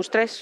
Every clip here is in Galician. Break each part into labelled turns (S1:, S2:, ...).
S1: Os tres.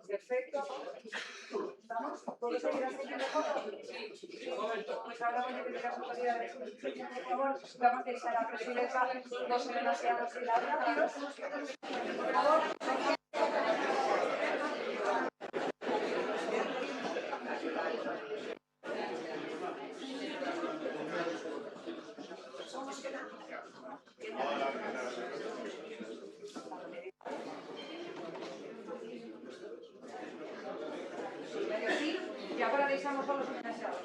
S1: Perfecto. ¿Estamos? ¿Puedo seguir así mejor? Pues ahora voy a pedir a su autoridad de justicia, por favor. Vamos a dejar a presidenta dos demasiados y la rápidos. Por favor. Y ahora deixamos todos os homenaxeados.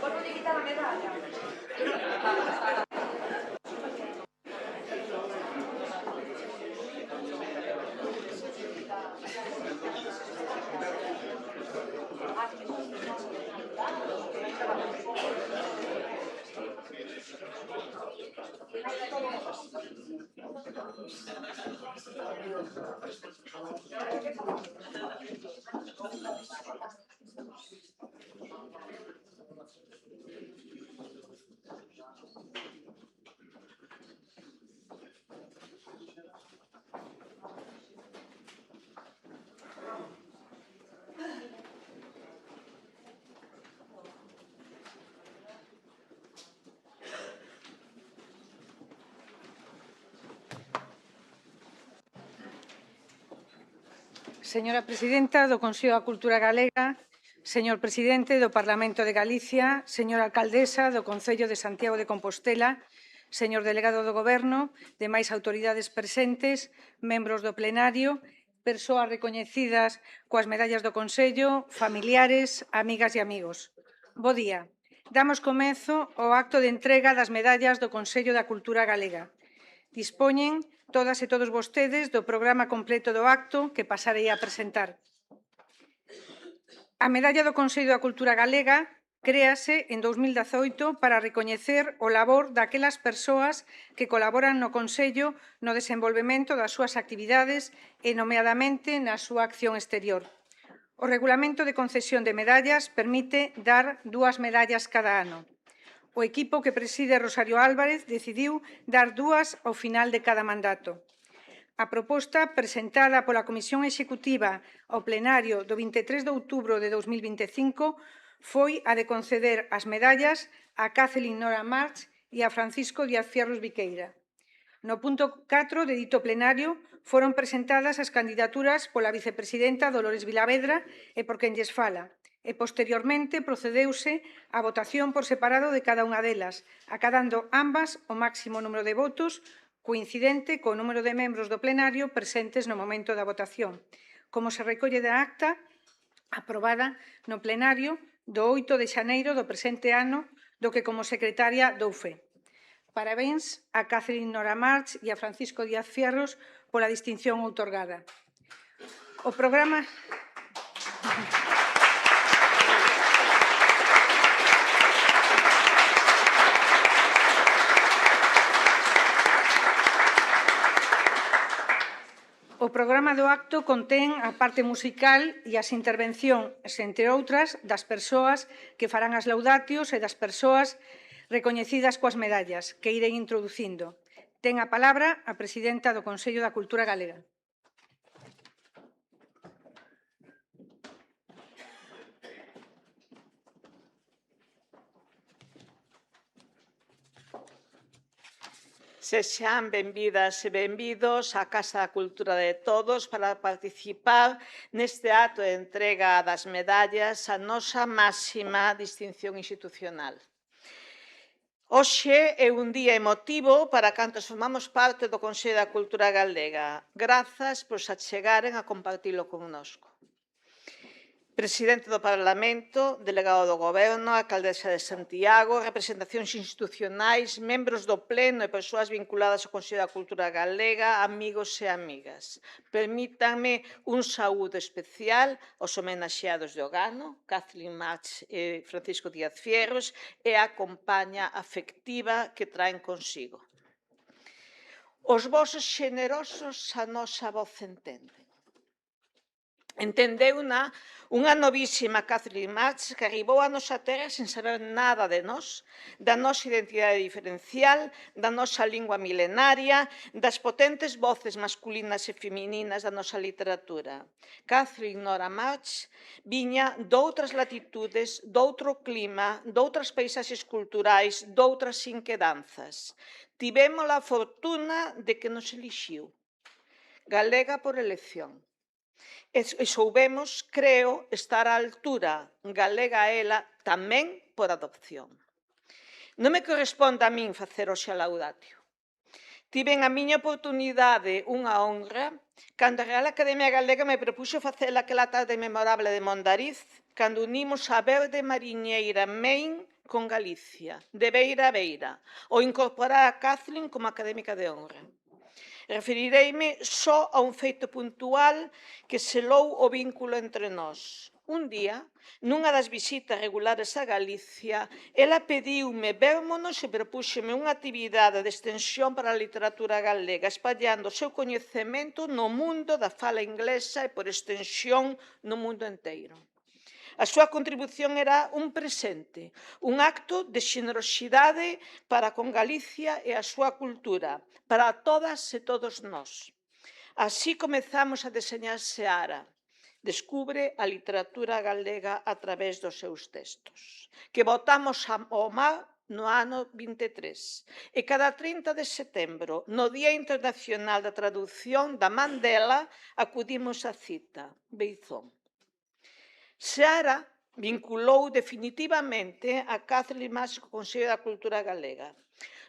S1: Vuelvo a quitar la medalla.
S2: Señora Presidenta do Consello da Cultura Galega, señor Presidente do Parlamento de Galicia, señora Alcaldesa do Concello de Santiago de Compostela, señor Delegado do Goberno, demais autoridades presentes, membros do plenario, persoas recoñecidas coas medallas do Consello, familiares, amigas e amigos. Bo día. Damos comezo ao acto de entrega das medallas do Consello da Cultura Galega. Dispoñen todas e todos vostedes do programa completo do acto que pasarei a presentar. A Medalla do Consello da Cultura Galega créase en 2018 para recoñecer o labor daquelas persoas que colaboran no Consello no desenvolvemento das súas actividades e, nomeadamente, na súa acción exterior. O Regulamento de concesión de medallas permite dar 2 medallas cada ano. O equipo que preside Rosario Álvarez decidiu dar 2 ao final de cada mandato. A proposta presentada pola Comisión Executiva ao plenario do 23 de outubro de 2025 foi a de conceder as medallas a Kathleen Nora March e a Francisco Díaz Fierros Viqueira. No punto 4 de dito plenario foron presentadas as candidaturas pola vicepresidenta Dolores Vilavedra e por quen lles fala, e posteriormente procedeuse á votación por separado de cada unha delas, acadando ambas o máximo número de votos coincidente co número de membros do plenario presentes no momento da votación, como se recolle da acta aprobada no plenario do 8 de xaneiro do presente ano, do que como secretaria dou fe. Parabéns a Kathleen Nora March e a Francisco Díaz Fierros pola distinción outorgada. O programa... O programa do acto contén a parte musical e as intervencións, entre outras, das persoas que farán as laudatios e das persoas recoñecidas coas medallas, que irei introducindo. Ten a palabra a presidenta do Consello da Cultura Galega.
S3: Sexan benvidas e benvidos á Casa da Cultura de Todos para participar neste acto de entrega das medallas a nosa máxima distinción institucional. Hoxe é un día emotivo para cantos formamos parte do Consello da Cultura Galega. Grazas por se achegaren a compartilo connosco. Presidente do Parlamento, delegado do Goberno, alcaldesa de Santiago, representacións institucionais, membros do Pleno e persoas vinculadas ao Consello da Cultura Galega, amigos e amigas. Permítanme un saúdo especial aos homenaxeados de Ogano, Kathleen March e Francisco Díaz Fierros, e a compaña afectiva que traen consigo. Os vosos xenerosos a nosa voz entenden. Entendeuna unha novísima Kathleen March que arribou á nosa terra sen saber nada de nós, da nosa identidade diferencial, da nosa lingua milenaria, das potentes voces masculinas e femininas da nosa literatura. Kathleen Nora March viña doutras latitudes, doutro clima, doutras paisaxes culturais, doutras inquedanzas. Tivemos a fortuna de que nos elixiu. Galega por elección. E soubemos, creo, estar á altura, galega ela, tamén por adopción. Non me corresponde a min facer hoxe a laudatio. Tiven a miña oportunidade, unha honra, cando a Real Academia Galega me propuxo facer aquela tarde memorable de Mondariz, cando unimos a verde mariñeira Main con Galicia, de beira a beira, ou incorporar a Kathleen como académica de honra. Referireime só a un feito puntual que selou o vínculo entre nós. Un día, nunha das visitas regulares a Galicia, ela pediume vérmonos e propúxeme unha actividade de extensión para a literatura galega, espallando o seu coñecemento no mundo da fala inglesa e, por extensión, no mundo enteiro. A súa contribución era un presente, un acto de xenerosidade para con Galicia e a súa cultura, para todas e todos nós. Así comezamos a deseñar Seara. Descubre a literatura galega a través dos seus textos, que botamos ao mar no ano 23. E cada 30 de setembro, no Día Internacional da Traducción da man dela, acudimos á cita, Beizón. Seara vinculou definitivamente a Catherine Mas co Consello da Cultura Galega.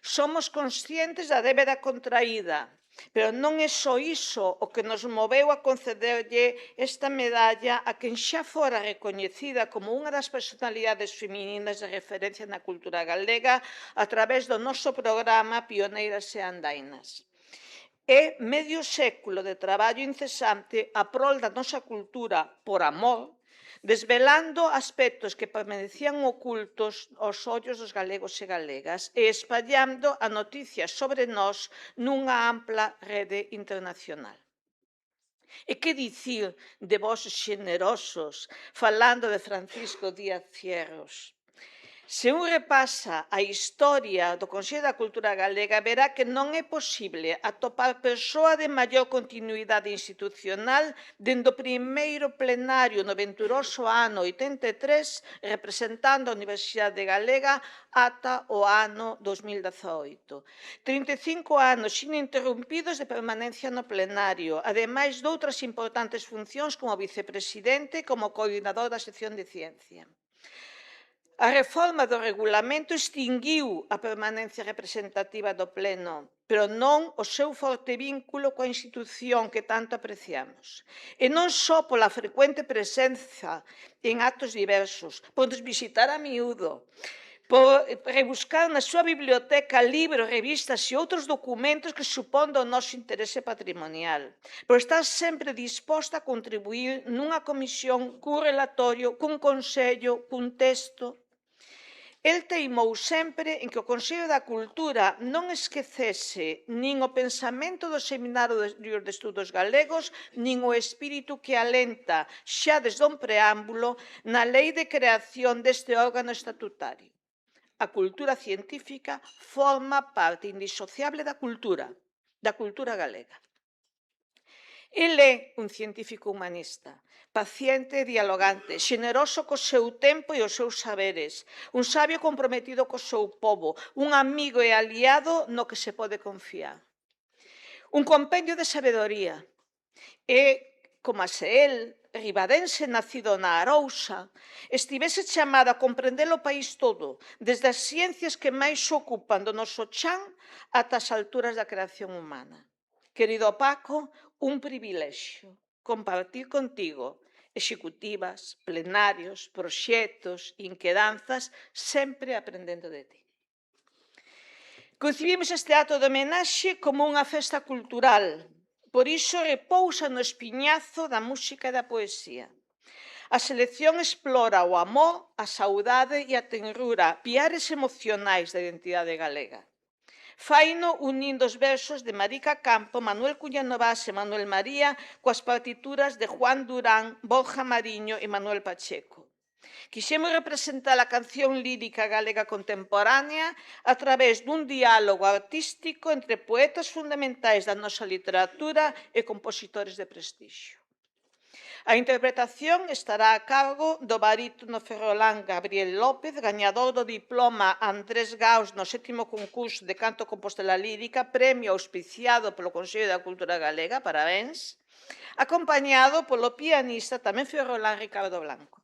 S3: Somos conscientes da débeda contraída, pero non é só iso o que nos moveu a concederlle esta medalla a quen xa fora recoñecida como unha das personalidades femininas de referencia na cultura galega a través do noso programa Pioneiras e Andainas. É medio século de traballo incesante a prol da nosa cultura por amor, desvelando aspectos que permanecían ocultos aos ollos dos galegos e galegas e espallando a noticia sobre nós nunha ampla rede internacional. E que dicir de vós xenerosos, falando de Francisco Díaz Fierros? Se un repasa a historia do Consello da Cultura Galega, verá que non é posible atopar persoa de maior continuidade institucional dende o primeiro plenario no venturoso ano 83, representando a Universidade Galega ata o ano 2018. 35 anos ininterrumpidos de permanencia no plenario, ademais doutras importantes funcións como vicepresidente e como coordinador da sección de ciencia. A reforma do regulamento extinguiu a permanencia representativa do Pleno, pero non o seu forte vínculo coa institución que tanto apreciamos. E non só pola frecuente presenza en actos diversos, por nos visitar a miúdo, por rebuscar na súa biblioteca libros, revistas e outros documentos que supón do noso interese patrimonial, por estar sempre disposta a contribuir nunha comisión, cun relatorio, cun consello, cun texto. El teimou sempre en que o Consello da Cultura non esquecese nin o pensamento do Seminario de Estudos Galegos, nin o espírito que alenta xa desde un preámbulo na lei de creación deste órgano estatutario. A cultura científica forma parte indisociable da cultura galega. El é un científico humanista, paciente e dialogante, xeneroso co seu tempo e os seus saberes, un sabio comprometido co seu pobo, un amigo e aliado no que se pode confiar. Un compendio de sabedoría. E, como se el, ribadense nacido na Arousa, estivese chamado a comprender o país todo, desde as ciencias que máis ocupan do noso chan ata as alturas da creación humana. Querido Paco, un privilexio compartir contigo executivas, plenarios, proxectos, inquedanzas, sempre aprendendo de ti. Concibimos este acto de homenaxe como unha festa cultural, por iso repousa no espiñazo da música e da poesía. A selección explora o amor, a saudade e a tenrura, piares emocionais da identidade galega. Faino unindo os versos de Marica Campo, Manuel Cuña Novas e Manuel María coas partituras de Juan Durán, Borja Mariño e Manuel Pacheco. Quixemos representar a canción lírica galega contemporánea a través dun diálogo artístico entre poetas fundamentais da nosa literatura e compositores de prestixio. A interpretación estará a cargo do barítono ferrolán Gabriel López, gañador do diploma Andrés Gaus no 7º concurso de canto Compostela lírica, premio auspiciado polo Consello da Cultura Galega, parabéns, acompañado polo pianista tamén ferrolán Ricardo Blanco.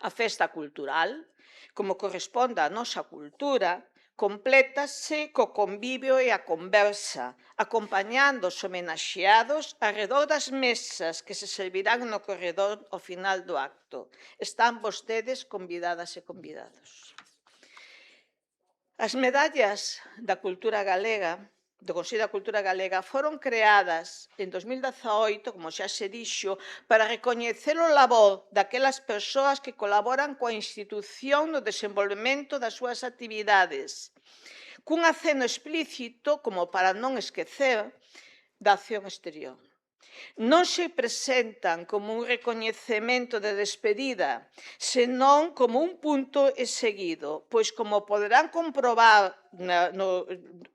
S3: A festa cultural, como corresponde á nosa cultura, complétase co convivio e a conversa, acompañando os homenaxeados arredor das mesas que se servirán no corredor ao final do acto. Están vostedes convidadas e convidados. As medallas da cultura galega, do Consello da Cultura Galega, foron creadas en 2018, como xa se dixo, para recoñecer o labor daquelas persoas que colaboran coa institución no desenvolvemento das súas actividades, cun aceno explícito, como para non esquecer, da acción exterior. Non se presentan como un recoñecemento de despedida, senón como un punto e seguido, pois como poderán comprobar no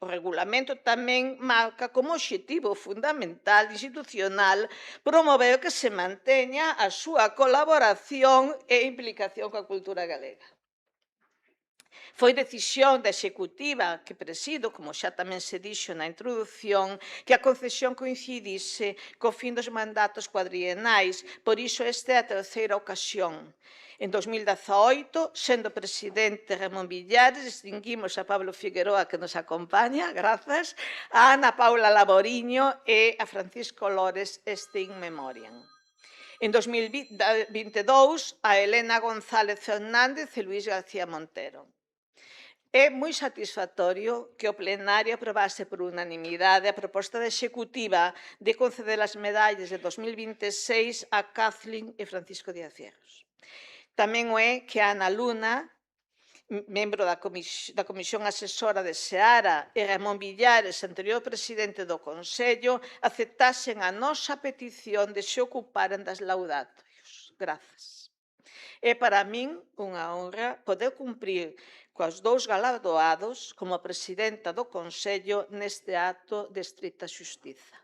S3: regulamento tamén marca como obxectivo fundamental institucional promover que se manteña a súa colaboración e implicación coa cultura galega. Foi decisión da Executiva que presido, como xa tamén se dixo na introdución, que a concesión coincidise co fin dos mandatos cuadrienais, por iso esta é a terceira ocasión. En 2018, sendo presidente Ramón Villares, distinguimos a Pablo Figueroa, que nos acompaña, grazas, a Ana Paula Laboriño e a Francisco Lores este in memoriam. En 2022, a Elena González Fernández e Luís García Montero. É moi satisfactorio que o plenario aprobase por unanimidade a proposta da Executiva de conceder as medallas de 2026 a Kathleen e Francisco Díaz Fierros. Tamén o é que a Ana Luna, membro da Comisión Asesora de Seara, e Ramón Villares, anterior presidente do Consello, aceptasen a nosa petición de se ocuparen das laudatorios. Grazas. É para min unha honra poder cumprir coas dous galardoados como presidenta do Consello neste acto de estricta xustiza.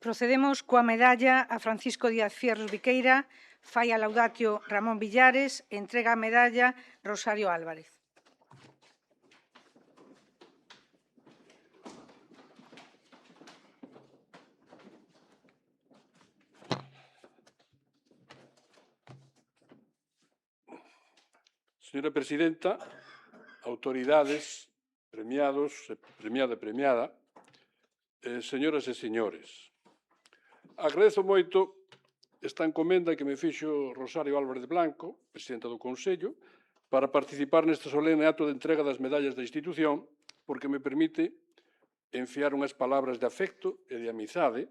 S2: Procedemos coa medalla a Francisco Díaz Fierros Viqueira, fai a laudatio Ramón Villares, entrega a medalla Rosario Álvarez.
S4: Señora presidenta, autoridades, premiados, premiada e premiada, señoras e señores, agradezo moito esta encomenda que me fixo Rosario Álvarez Blanco, presidenta do Consello, para participar neste solene acto de entrega das medallas da institución, porque me permite enfiar unhas palabras de afecto e de amizade,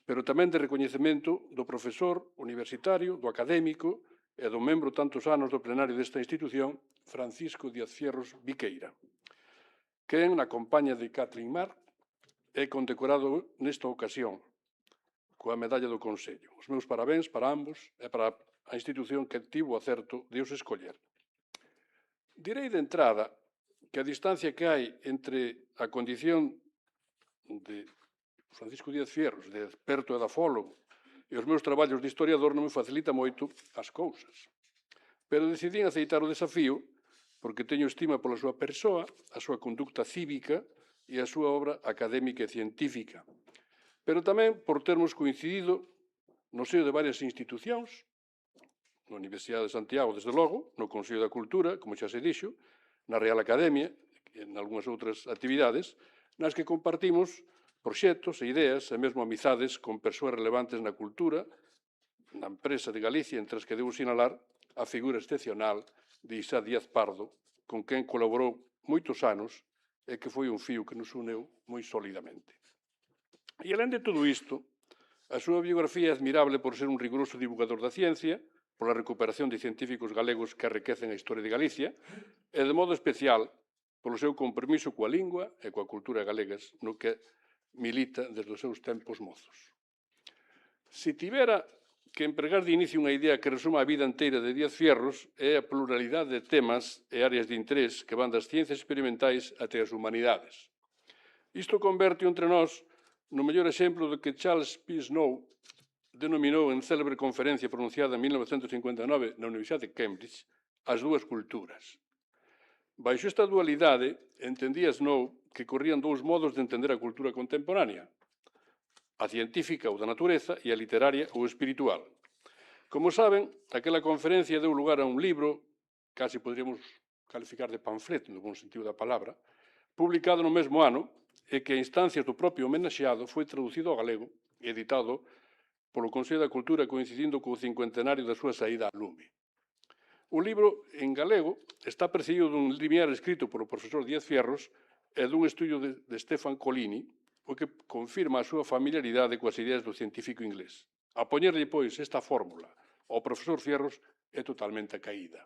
S4: pero tamén de recoñecemento do profesor universitario, do académico e do membro tantos anos do plenario desta institución, Francisco Díaz Fierros Viqueira, quen, na compaña de Catherine Marc, é condecorado nesta ocasión coa medalla do Consello. Os meus parabéns para ambos e para a institución que tivo o acerto de os escoller. Direi de entrada que a distancia que hai entre a condición de Francisco Díaz Fierros, de experto edafólogo, e os meus traballos de historiador non me facilita moito as cousas. Pero decidín aceitar o desafío porque teño estima pola súa persoa, a súa conducta cívica e a súa obra académica e científica. Pero tamén por termos coincidido no seo de varias institucións, na Universidade de Santiago, desde logo, no Consello da Cultura, como xa se dixo, na Real Academia, e en algunhas outras actividades, nas que compartimos proxectos e ideas e mesmo amizades con persoas relevantes na cultura, na empresa de Galicia, entre as que debo sinalar a figura excepcional de Isá Díaz Pardo, con quen colaborou moitos anos e que foi un fío que nos uneu moi solidamente. E, alén de todo isto, a súa biografía é admirable por ser un riguroso divulgador da ciencia, pola recuperación de científicos galegos que enriquecen a historia de Galicia, e de modo especial polo seu compromiso coa lingua e coa cultura galegas, no que milita desde os seus tempos mozos. Se tivera que empregar de inicio unha idea que resuma a vida inteira de Díaz Fierros é a pluralidade de temas e áreas de interés que van das ciencias experimentais até as humanidades. Isto converte entre nós no mellor exemplo do que Charles P. Snow denominou en célebre conferencia pronunciada en 1959 na Universidade de Cambridge as dúas culturas. Baixo esta dualidade, entendía Snow que corrían dous modos de entender a cultura contemporánea, a científica ou da natureza e a literaria ou espiritual. Como saben, aquela conferencia deu lugar a un libro, casi podríamos calificar de panfleto, no bon sentido da palabra, publicado no mesmo ano e que a instancias do propio homenaxeado foi traducido ao galego e editado polo Consello da Cultura coincidindo co cincuentenario da súa saída á lume. O libro, en galego, está precedido dun limiar escrito polo profesor Díaz Fierros e dun estudio de Stefan Collini, o que confirma a súa familiaridade coas ideas do científico inglés. A poñerlle, pois, esta fórmula ao profesor Fierros é totalmente caída.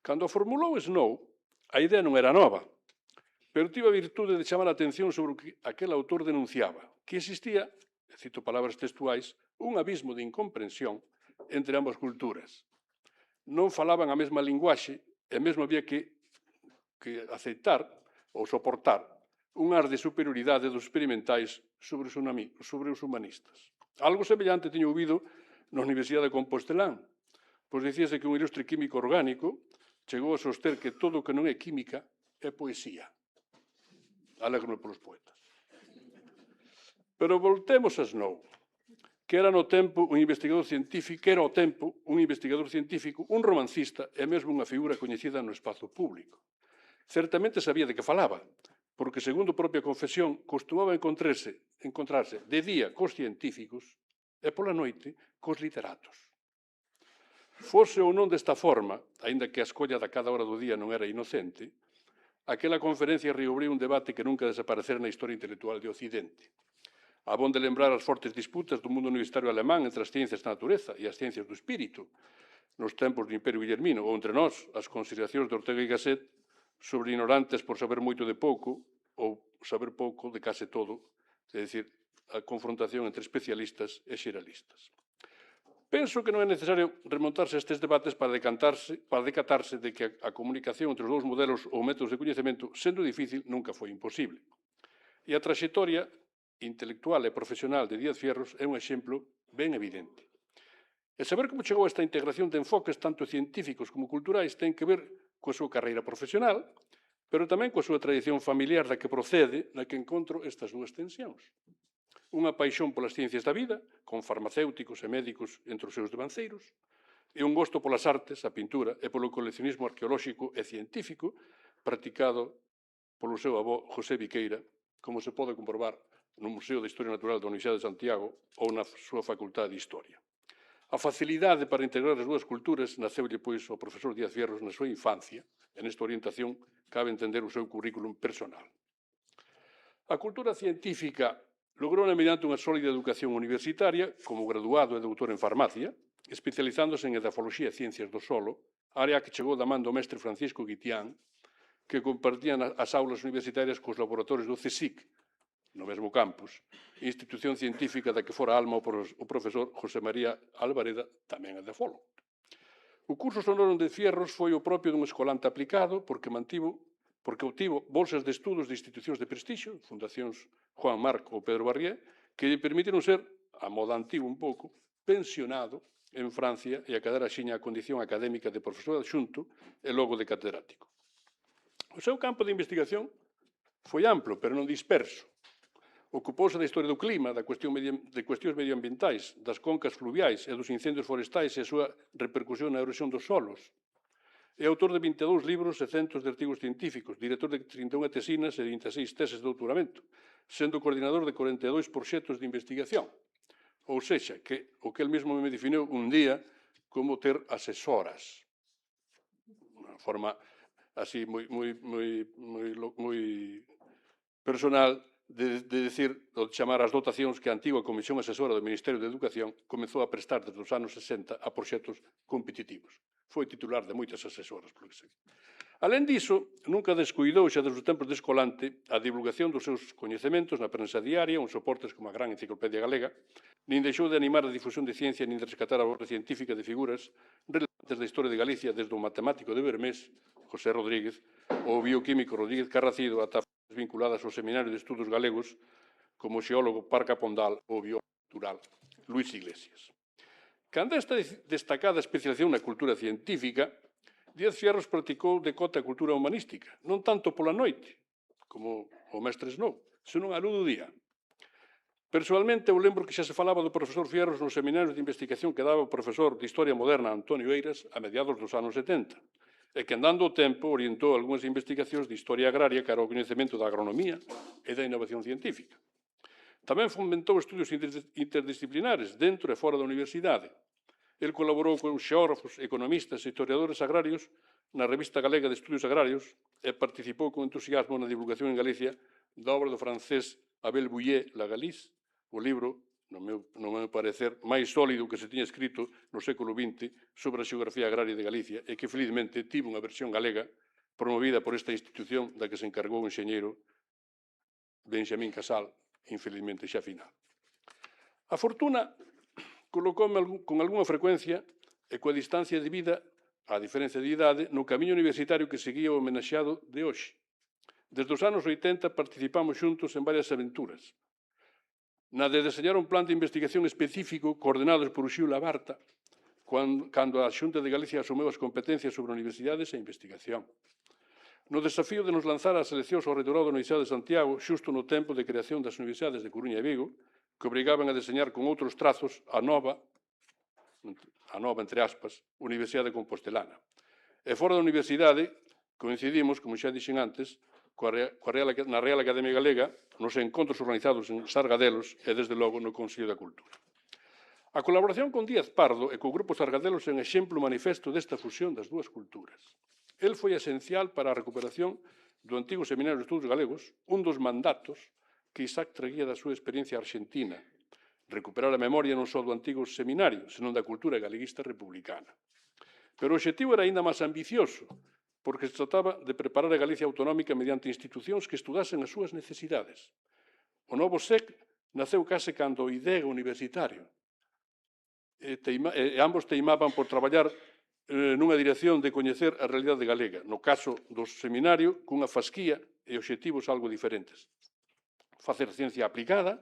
S4: Cando a formulou Snow, a idea non era nova. pero tive a virtude de chamar a atención sobre o que aquel autor denunciaba, que existía, cito palabras textuais, un abismo de incomprensión entre ambas culturas. Non falaban a mesma linguaxe e mesmo había que aceitar ou soportar un ar de superioridade dos experimentais sobre os humanistas. Algo semellante teño ouvido na Universidade de Compostelán, pois dicíase que un ilustre químico orgánico chegou a soster que todo o que non é química é poesía. Alegro-me polos poetas. Pero voltemos a Snow, que era no tempo un investigador científico, un romancista e mesmo unha figura coñecida no espazo público. Certamente sabía de que falaba, porque, segundo a propia confesión, costumaba encontrarse de día cos científicos e pola noite cos literatos. Fose ou non desta forma, aínda que a escolla da cada hora do día non era inocente, aquela conferencia reobriu un debate que nunca desaparecera na historia intelectual de Occidente. Abonde lembrar as fortes disputas do mundo universitario alemán entre as ciencias da natureza e as ciencias do espírito, nos tempos do Imperio Guillermino, ou entre nós, as consideracións de Ortega y Gasset sobre ignorantes por saber moito de pouco ou saber pouco de case todo, é dicir, a confrontación entre especialistas e xeralistas. Penso que non é necesario remontarse a estes debates para decatarse de que a comunicación entre os dous modelos ou métodos de coñecemento, sendo difícil, nunca foi imposible. E a traxectoria intelectual e profesional de Díaz Fierros é un exemplo ben evidente. E saber como chegou a esta integración de enfoques tanto científicos como culturais ten que ver coa súa carreira profesional, pero tamén coa súa tradición familiar da que procede, na que encontro estas dúas tensións. Unha paixón polas ciencias da vida, con farmacéuticos e médicos entre os seus devanceiros, e un gosto polas artes, a pintura e polo coleccionismo arqueolóxico e científico practicado polo seu avó José Viqueira, como se pode comprobar no Museo de Historia Natural da Universidade de Santiago ou na súa Facultade de Historia. A facilidade para integrar as dúas culturas naceulle, pois, ao profesor Díaz Fierros na súa infancia, e nesta orientación cabe entender o seu currículum personal. A cultura científica logrou mediante unha sólida educación universitaria, como graduado e doutor en farmacia, especializándose en edafoloxía e ciencias do solo, área que chegou da man do mestre Francisco Guitián, que compartían as aulas universitarias cos laboratorios do CSIC, no mesmo campus, institución científica da que fora alma o profesor José María Alvareda, tamén edafólogo. O curso sonoro de Fierros foi o propio dun escolante aplicado porque obtivo bolsas de estudos de institucións de prestixio, fundacións Juan Marco ou Pedro Barrié, que lle permitiron ser, a moda antigo un pouco, pensionado en Francia e acadar axiña a condición académica de profesor adxunto e logo de catedrático. O seu campo de investigación foi amplo, pero non disperso. Ocupouse da historia do clima, de cuestións medioambientais, das concas fluviais e dos incendios forestais e a súa repercusión na erosión dos solos. É autor de 22 libros e centos de artigos científicos, director de 31 tesinas e 26 teses de doutoramento, sendo coordinador de 42 proxectos de investigación. Ou sexa, que o que el mesmo me definiu un día como ter asesoras. Unha forma así moi personal de decir, ou de chamar as dotacións que a antiga Comisión Asesora do Ministerio de Educación comezou a prestar desde os anos 60 a proxectos competitivos. Foi titular de moitas asesoras, polo que sei. Alén diso, nunca descuidou xa desde os tempos de escolante a divulgación dos seus coñecementos na prensa diaria, uns soportes como a Gran Enciclopedia Galega, nin deixou de animar a difusión de ciencia nin de rescatar a voz científica de figuras relevantes da historia de Galicia desde o matemático de Bermés, José Rodríguez, ou o bioquímico Rodríguez Carracido, ata vinculadas ao Seminario de Estudos Galegos, como o xeólogo Parca Pondal ou o biólogo natural Luís Iglesias. Cando esta destacada especialización na cultura científica, Díaz Fierros practicou de cota a cultura humanística, non tanto pola noite, como o mestre Snow, senón a luz do día. Persoalmente, eu lembro que xa se falaba do profesor Fierros nos seminarios de investigación que daba o profesor de Historia Moderna Antonio Eiras a mediados dos anos 70, e que, andando o tempo, orientou algunhas investigacións de historia agraria cara ao coñecemento da agronomía e da innovación científica. Tamén fomentou estudios interdisciplinares dentro e fora da universidade. El colaborou con xeógrafos, economistas e historiadores agrarios na Revista Galega de Estudios Agrarios e participou con entusiasmo na divulgación en Galicia da obra do francés Abel Bouillet, La Galice, o libro, no meu parecer, máis sólido que se tiña escrito no século XX sobre a xeografía agraria de Galicia e que, felizmente, tivo unha versión galega promovida por esta institución da que se encargou o enxeñeiro Benxamín Casal, infelizmente xa final. A fortuna colocoume con algunha frecuencia e coa distancia de vida, a diferencia de idade, no camiño universitario que seguía o homenaxeado de hoxe. Desde os anos 80 participamos xuntos en varias aventuras. Na de deseñar un plan de investigación específico coordenados por Uxío Labarta, cando a Xunta de Galicia asumeu as competencias sobre universidades e investigación. No desafío de nos lanzar as eleccións ao reitorado da Universidade de Santiago, xusto no tempo de creación das universidades de Coruña e Vigo, que obrigaban a deseñar con outros trazos a nova, entre aspas, Universidade Compostelana. E fora da universidade, coincidimos, como xa dixen antes, na Real Academia Galega, nos encontros organizados en Sargadelos e, desde logo, no Consello da Cultura. A colaboración con Díaz Pardo e co Grupo Sargadelos é un exemplo manifesto desta fusión das dúas culturas. El foi esencial para a recuperación do antigo Seminario de Estudos Galegos, un dos mandatos que Isaac traía da súa experiencia argentina, recuperar a memoria non só do antigo seminario, senón da cultura galeguista republicana. Pero o obxectivo era aínda máis ambicioso, porque se trataba de preparar a Galicia autonómica mediante institucións que estudasen as súas necesidades. O novo SEC naceu case cando o IDEG universitario, e ambos teimaban por traballar nunha dirección de coñecer a realidade galega, no caso do seminario, cunha fasquía e obxectivos algo diferentes. Facer ciencia aplicada,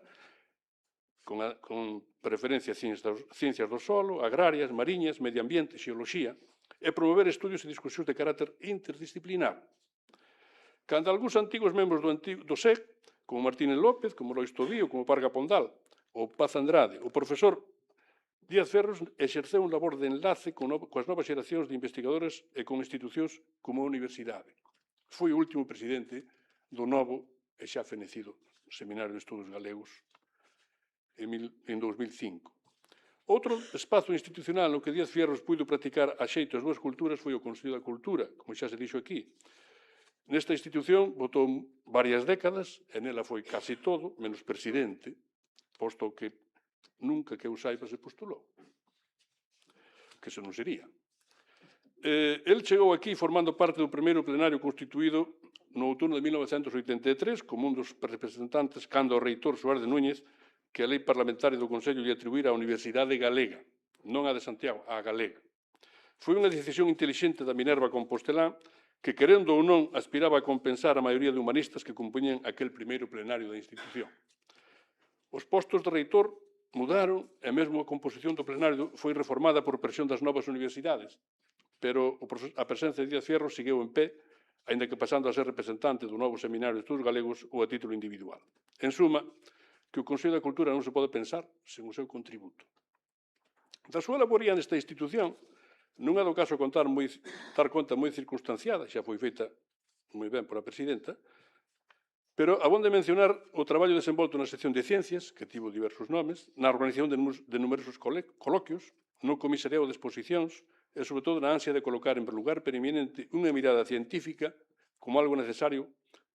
S4: con preferencia a ciencias do solo, agrarias, mariñas, medio ambiente, xeoloxía, e promover estudios e discusións de carácter interdisciplinar. Cando algúns antigos membros do SEC, como Martínez López, como Lois Tobío, como Parga Pondal, ou Paz Andrade, o profesor Díaz Ferros exerceu un labor de enlace coas novas xeracións de investigadores e con institucións como a universidade. Foi o último presidente do novo e xa fenecido Seminario de Estudos Galegos en 2005. Outro espazo institucional no que Díaz Fierros puido practicar a xeito as dúas culturas foi o Consello da Cultura, como xa se dixo aquí. Nesta institución votou varias décadas, e nela foi case todo, menos presidente, posto que nunca que eu saiba se postulou, que se non sería. El chegou aquí formando parte do primeiro plenario constituído no outono de 1983 como un dos representantes cando o reitor Suárez de Núñez que a lei parlamentaria do Consello lle atribuíra a Universidade Galega, non a de Santiago, a Galega. Foi unha decisión intelixente da Minerva Compostelán que, querendo ou non, aspiraba a compensar a maioría de humanistas que compoñían aquel primeiro plenario da institución. Os postos de reitor mudaron e mesmo a composición do plenario foi reformada por presión das novas universidades, pero a presenza de Díaz Fierros seguiu en pé, aínda que pasando a ser representante do novo Seminario de Estudos Galegos ou a título individual. En suma, que o Consello da Cultura non se pode pensar sen o seu contributo. Da súa laboría nesta institución, non é do caso dar conta moi circunstanciada, xa foi feita moi ben por a presidenta, pero abonde mencionar o traballo desenvolto na sección de Ciencias, que tivo diversos nomes, na organización de numerosos coloquios, no comisariado de exposicións e, sobre todo, na ansia de colocar en lugar preeminente unha mirada científica como algo necesario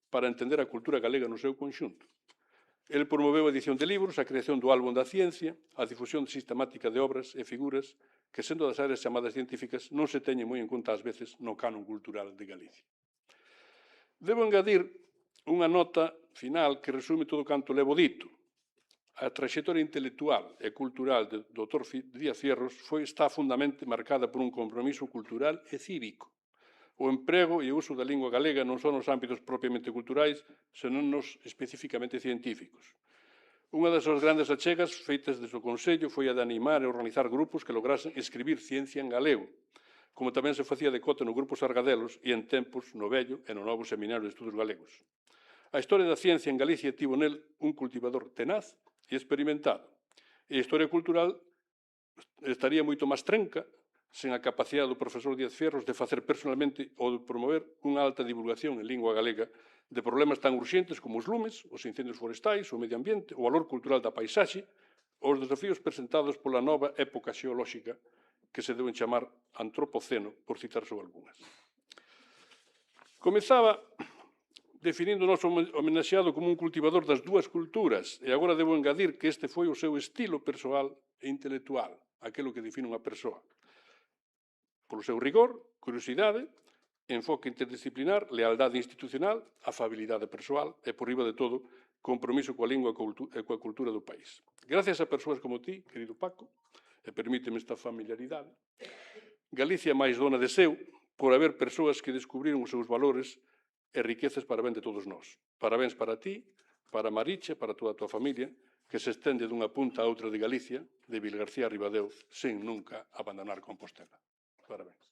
S4: para entender a cultura galega no seu conxunto. El promoveu a edición de libros, a creación do álbum da ciencia, a difusión sistemática de obras e figuras que, sendo das áreas chamadas científicas, non se teñen moi en conta ás veces no canon cultural de Galicia. Debo engadir unha nota final que resume todo canto levo dito. A traxectoria intelectual e cultural do Dr. Díaz Fierros está fundamentalmente marcada por un compromiso cultural e cívico. O emprego e o uso da lingua galega non son nos ámbitos propiamente culturais, senón nos especificamente científicos. Unha das súas grandes achegas feitas desde o Consello foi a de animar e organizar grupos que lograsen escribir ciencia en galego, como tamén se facía de cota no Grupo Sargadelos e en tempos no vello e no novo Seminario de Estudos Galegos. A historia da ciencia en Galicia tivo nel un cultivador tenaz e experimentado. E a historia cultural estaría moito máis trenca sen a capacidade do profesor Díaz Fierros de facer personalmente ou de promover unha alta divulgación en lingua galega de problemas tan urxentes como os lumes, os incendios forestais, o medio ambiente, o valor cultural da paisaxe, ou os desafíos presentados pola nova época xeolóxica que se deben chamar antropoceno, por citar só algunhas. Comezaba definindo o noso homenaxeado como un cultivador das dúas culturas, e agora debo engadir que este foi o seu estilo persoal e intelectual, aquilo que define unha persoa. Polo seu rigor, curiosidade enfoque interdisciplinar, lealdade institucional, afabilidade persoal e, por riba de todo, compromiso coa lingua e coa cultura do país. Gracias a persoas como ti, querido Paco, e permíteme esta familiaridade, Galicia máis dona de seu por haber persoas que descubriron os seus valores e riquezas para ben de todos nós. Parabéns para ti, para Mariche, para toda a tua familia, que se estende dunha punta a outra de Galicia, de Vilagarcía a Ribadeo, sen nunca abandonar Compostela. Parabéns.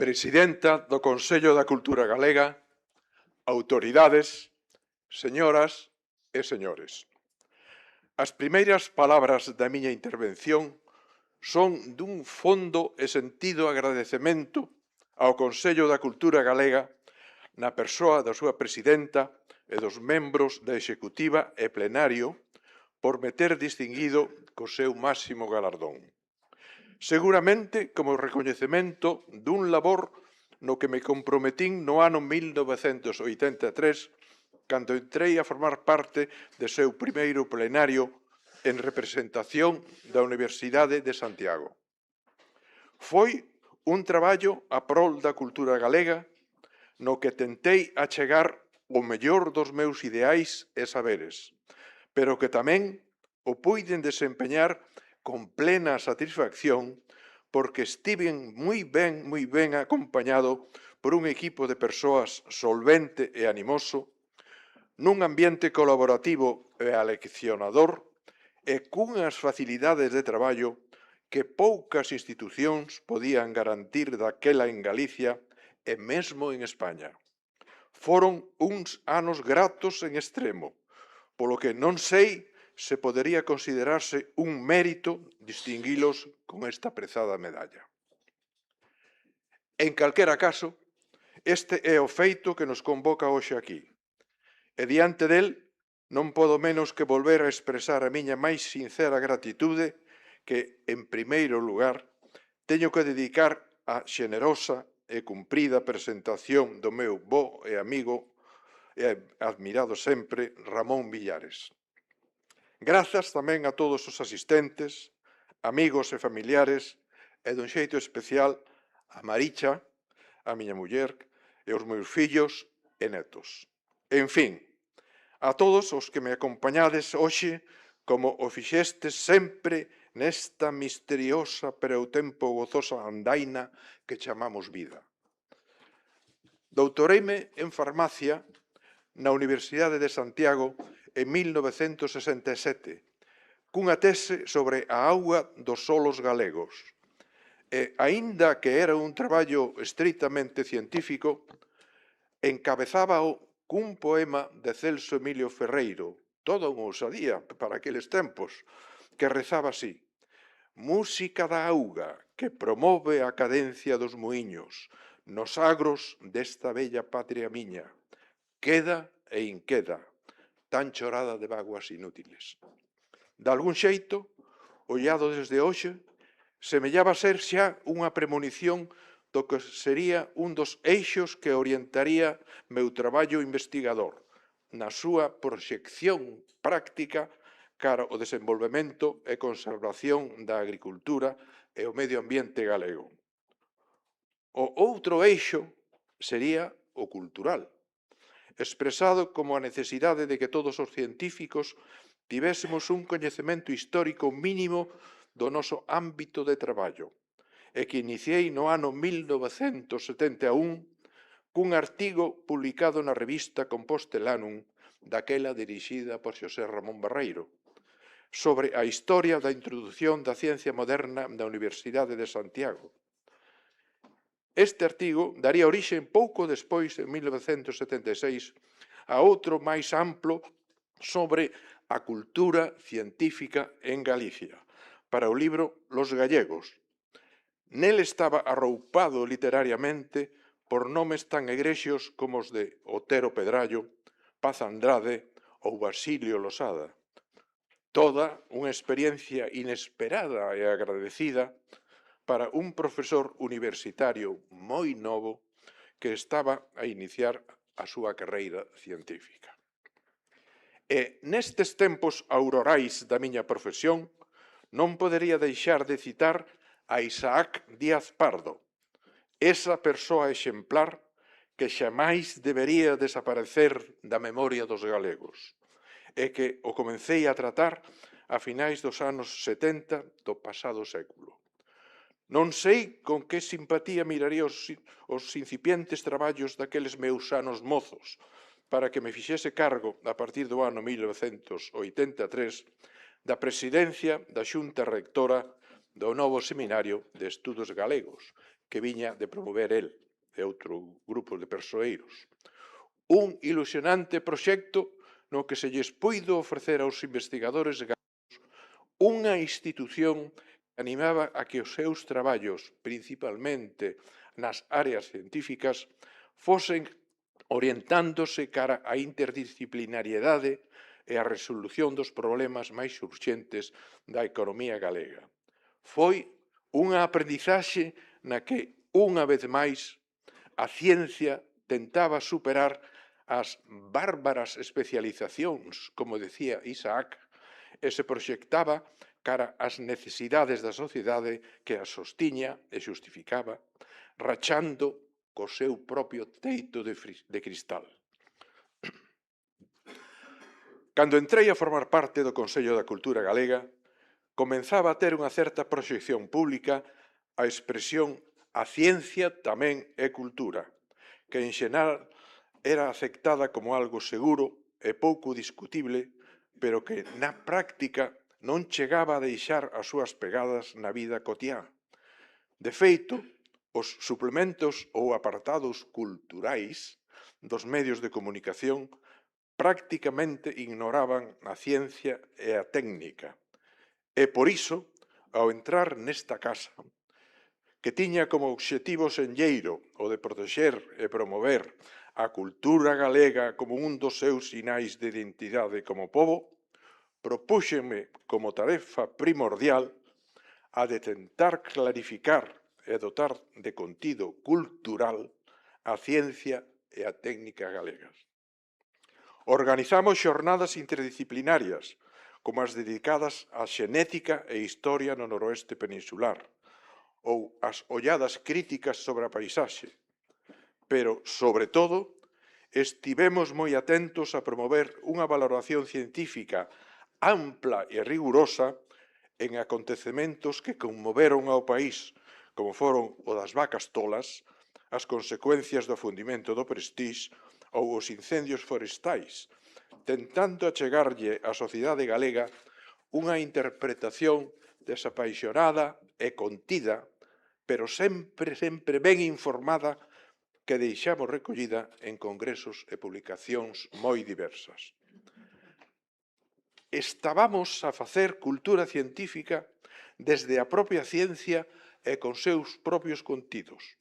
S5: Presidenta do Consello da Cultura Galega, autoridades, señoras e señores. As primeiras palabras da miña intervención son dun fondo e sentido agradecemento ao Consello da Cultura Galega na persoa da súa presidenta e dos membros da executiva e plenario por me ter distinguido co seu máximo galardón. Seguramente como recoñecemento dun labor no que me comprometín no ano 1983, cando entrei a formar parte de seu primeiro plenario en representación da Universidade de Santiago. Foi un traballo a prol da cultura galega no que tentei achegar o mellor dos meus ideais e saberes, pero que tamén o puiden desempeñar con plena satisfacción porque estiven moi ben acompañado por un equipo de persoas solvente e animoso, nun ambiente colaborativo e aleccionador e cunhas facilidades de traballo que poucas institucións podían garantir daquela en Galicia e mesmo en España. Foron uns anos gratos en extremo, polo que non sei se podería considerarse un mérito distinguilos con esta prezada medalla. En calquera caso, este é o feito que nos convoca hoxe aquí, e diante del non podo menos que volver a expresar a miña máis sincera gratitude que, en primeiro lugar, teño que dedicar a xenerosa e cumprida presentación do meu bo e amigo e admirado sempre Ramón Villares. Grazas tamén a todos os asistentes, amigos e familiares e dun xeito especial a Maricha, a miña muller e os meus fillos e netos. En fin, a todos os que me acompañades hoxe como o fixestes sempre nesta misteriosa pero ao tempo gozosa andaina que chamamos vida. Doutoreime en farmacia na Universidade de Santiago en 1967, cunha tese sobre a auga dos solos galegos. E, aínda que era un traballo estritamente científico, encabezábao cun poema de Celso Emilio Ferreiro, toda unha ousadía para aqueles tempos, que rezaba así: música da auga que promove a cadencia dos muiños nos agros desta bella patria miña, queda e inqueda, tan chorada de vaguas inútiles. De algún xeito, ollado desde hoxe, semellaba ser xa unha premonición do que sería un dos eixos que orientaría meu traballo investigador na súa proxección práctica cara ao desenvolvemento e conservación da agricultura e o medio ambiente galego. O outro eixo sería o cultural, expresado como a necesidade de que todos os científicos tivésemos un coñecemento histórico mínimo do noso ámbito de traballo, e que iniciei no ano 1971 cun artigo publicado na revista Compostelanum, daquela dirixida por Xosé Ramón Barreiro, sobre a historia da introdución da ciencia moderna da Universidade de Santiago. Este artigo daría orixe pouco despois, en 1976, a outro máis amplo sobre a cultura científica en Galicia, para o libro Los Gallegos. Nel estaba arroupado literariamente por nomes tan egrexos como os de Otero Pedrallo, Paz Andrade ou Basilio Losada. Toda unha experiencia inesperada e agradecida para un profesor universitario moi novo que estaba a iniciar a súa carreira científica. E nestes tempos aurorais da miña profesión non podería deixar de citar a Isaac Díaz Pardo, esa persoa exemplar que xamais debería desaparecer da memoria dos galegos e que o comecei a tratar a finais dos anos 70 do pasado século. Non sei con que simpatía miraría os incipientes traballos daqueles meus anos mozos para que me fixese cargo, a partir do ano 1983, da presidencia da Xunta Rectora do novo Seminario de Estudos Galegos, que viña de promover el e outro grupo de persoeiros. Un ilusionante proxecto no que se lles puido ofrecer aos investigadores galegos unha institución que animaba a que os seus traballos, principalmente nas áreas científicas, fosen orientándose cara á interdisciplinariedade e a resolución dos problemas máis urxentes da economía galega. Foi unha aprendizaxe na que, unha vez máis, a ciencia tentaba superar as bárbaras especializacións, como decía Isaac, e se proxectaba cara ás necesidades da sociedade que a sostiña e xustificaba, rachando co seu propio teito de cristal. Cando entrei a formar parte do Consello da Cultura Galega, comenzaba a ter unha certa proxección pública a expresión "a ciencia tamén é cultura", que en xeral era aceptada como algo seguro e pouco discutible, pero que na práctica non chegaba a deixar as súas pegadas na vida cotiá. De feito, os suplementos ou apartados culturais dos medios de comunicación prácticamente ignoraban a ciencia e a técnica. E por iso, ao entrar nesta casa, que tiña como obxectivo senlleiro o de protexer e promover a cultura galega como un dos seus sinais de identidade como pobo, propúxenme como tarefa primordial a de tentar clarificar e dotar de contido cultural a ciencia e a técnica galegas. Organizamos xornadas interdisciplinarias, como as dedicadas á xenética e historia no noroeste peninsular, ou as olladas críticas sobre a paisaxe, pero, sobre todo, estivemos moi atentos a promover unha valoración científica ampla e rigurosa en acontecementos que conmoveron ao país, como foron o das vacas tolas, as consecuencias do afundimento do Prestige ou os incendios forestais, tentando achegarlle á sociedade galega unha interpretación desapaixonada e contida, pero sempre ben informada, que deixamos recollida en congresos e publicacións moi diversas. Estábamos a facer cultura científica desde a propia ciencia e con seus propios contidos,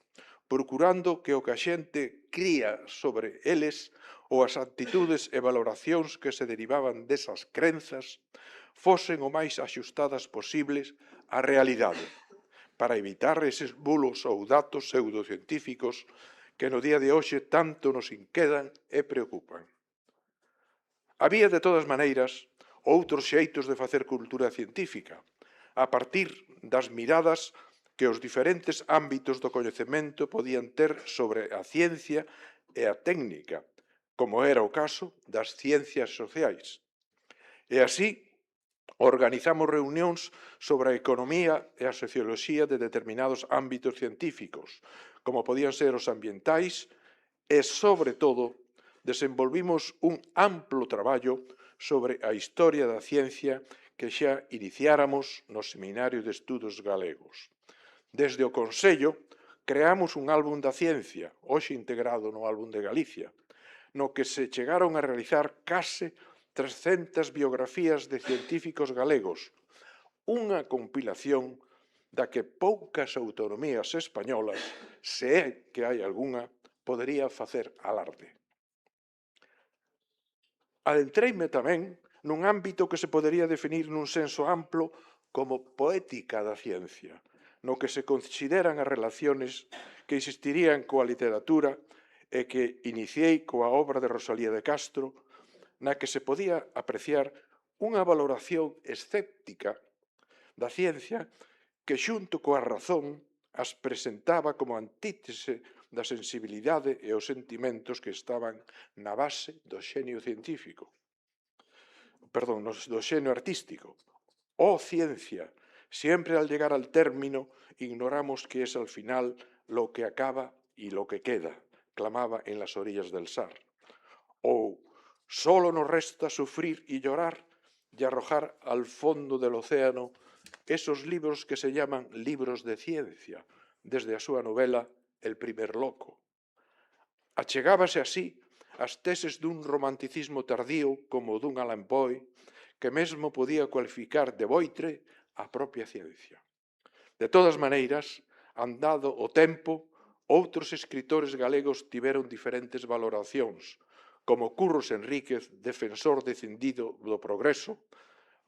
S5: procurando que o que a xente cría sobre eles ou as actitudes e valoracións que se derivaban desas crenzas fosen o máis axustadas posibles á realidade, para evitar eses bulos ou datos pseudocientíficos que no día de hoxe tanto nos inquedan e preocupan. Había, de todas maneiras, outros xeitos de facer cultura científica, a partir das miradas que os diferentes ámbitos do coñecemento podían ter sobre a ciencia e a técnica, como era o caso das ciencias sociais. E así, organizamos reunións sobre a economía e a socioloxía de determinados ámbitos científicos, como podían ser os ambientais, e, sobre todo, desenvolvimos un amplo traballo sobre a historia da ciencia que xa iniciáramos no Seminario de Estudos Galegos. Desde o Consello, creamos un álbum da ciencia, hoxe integrado no Álbum de Galicia, no que se chegaron a realizar case 300 biografías de científicos galegos, unha compilación da que poucas autonomías españolas, se é que hai algunha, podería facer alarde. Adentreime tamén nun ámbito que se podería definir nun senso amplo como poética da ciencia, no que se consideran as relaciones que existirían coa literatura e que iniciei coa obra de Rosalía de Castro, na que se podía apreciar unha valoración escéptica da ciencia que, xunto coa razón, as presentaba como antítese da sensibilidade e os sentimentos que estaban na base do xenio científico. Perdón, do xenio artístico. Oh ciencia, siempre al llegar al término ignoramos que es al final lo que acaba y lo que queda, clamaba en las orillas del Sar. Ou solo nos resta sufrir y llorar y arrojar al fondo del océano esos libros que se llaman libros de ciencia, desde a súa novela El primer loco. Achegábase así as teses dun romanticismo tardío como dun Alan Poe, que mesmo podía cualificar de boitre a propia ciencia. De todas maneiras, andado o tempo, outros escritores galegos tiveron diferentes valoracións, como Curros Enríquez, defensor decendido do progreso,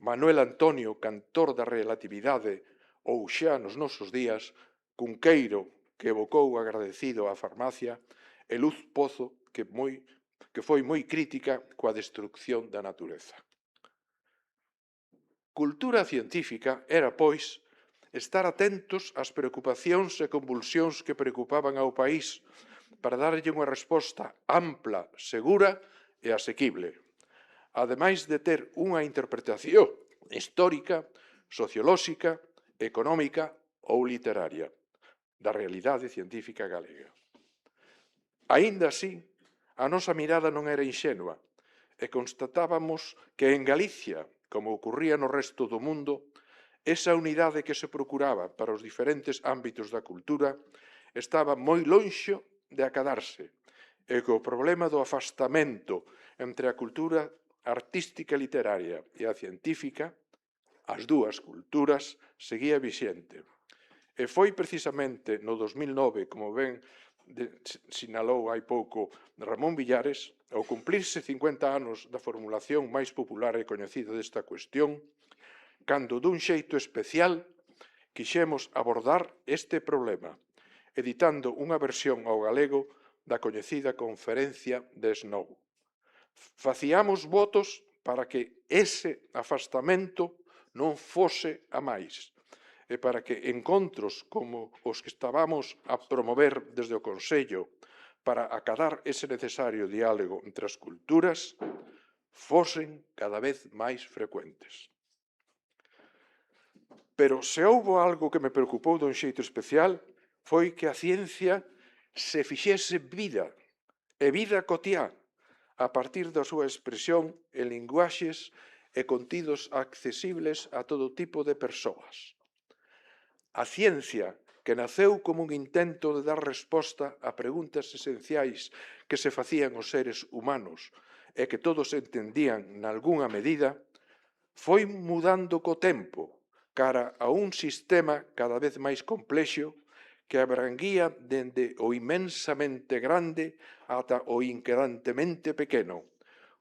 S5: Manuel Antonio, cantor da relatividade, ou xa nos nosos días, Cunqueiro, que evocou agradecido a farmacia, e Luz Pozo, que foi moi crítica coa destrucción da natureza. Cultura científica era, pois, estar atentos ás preocupacións e convulsións que preocupaban ao país para darlle unha resposta ampla, segura e asequible, ademais de ter unha interpretación histórica, sociolóxica, económica ou literaria da realidade científica galega. Aínda así, a nosa mirada non era inxenua e constatábamos que en Galicia, como ocurría no resto do mundo, esa unidade que se procuraba para os diferentes ámbitos da cultura estaba moi lonxe de acadarse e que o problema do afastamento entre a cultura artística e literaria e a científica, as dúas culturas, seguía vixente. E foi precisamente no 2009, como ben sinalou hai pouco Ramón Villares, ao cumplirse 50 anos da formulación máis popular e coñecida desta cuestión, cando dun xeito especial quixemos abordar este problema, editando unha versión ao galego da coñecida Conferencia de Snow. Faciamos votos para que ese afastamento non fose a máis, e para que encontros como os que estábamos a promover desde o Consello para acadar ese necesario diálogo entre as culturas fosen cada vez máis frecuentes. Pero se houbo algo que me preocupou dun xeito especial foi que a ciencia se fixese vida, e vida cotiá, a partir da súa expresión en linguaxes e contidos accesibles a todo tipo de persoas. A ciencia, que naceu como un intento de dar resposta a preguntas esenciais que se facían os seres humanos e que todos entendían nalgúnha medida, foi mudando co tempo cara a un sistema cada vez máis complexo que abranguía dende o inmensamente grande ata o inquedantemente pequeno,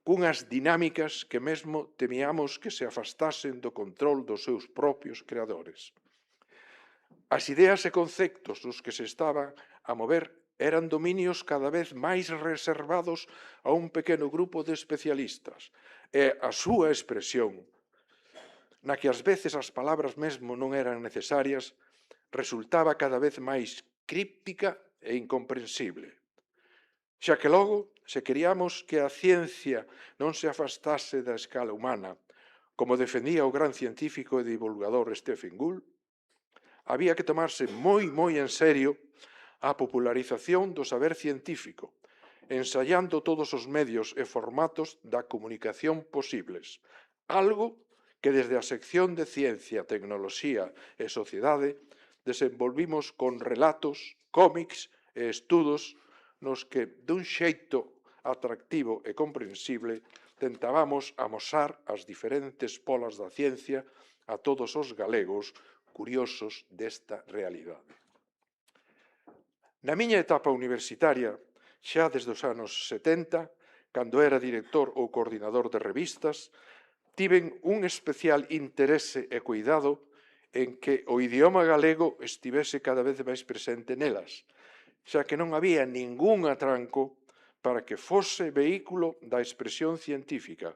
S5: cunhas dinámicas que mesmo temíamos que se afastasen do control dos seus propios creadores. As ideas e conceptos dos que se estaban a mover eran dominios cada vez máis reservados a un pequeno grupo de especialistas e a súa expresión, na que ás veces as palabras mesmo non eran necesarias, resultaba cada vez máis críptica e incomprensible. Xa que logo, se queríamos que a ciencia non se afastase da escala humana, como defendía o gran científico e divulgador Stephen Gould, había que tomarse moi en serio a popularización do saber científico, ensayando todos os medios e formatos da comunicación posibles, algo que desde a sección de Ciencia, Tecnoloxía e Sociedade desenvolvimos con relatos, cómics e estudos nos que, dun xeito atractivo e comprensible, tentábamos amosar as diferentes polas da ciencia a todos os galegos curiosos desta realidade. Na miña etapa universitaria, xa desde os anos 70, cando era director ou coordinador de revistas, tiven un especial interese e cuidado en que o idioma galego estivese cada vez máis presente nelas, xa que non había ningún atranco para que fose vehículo da expresión científica,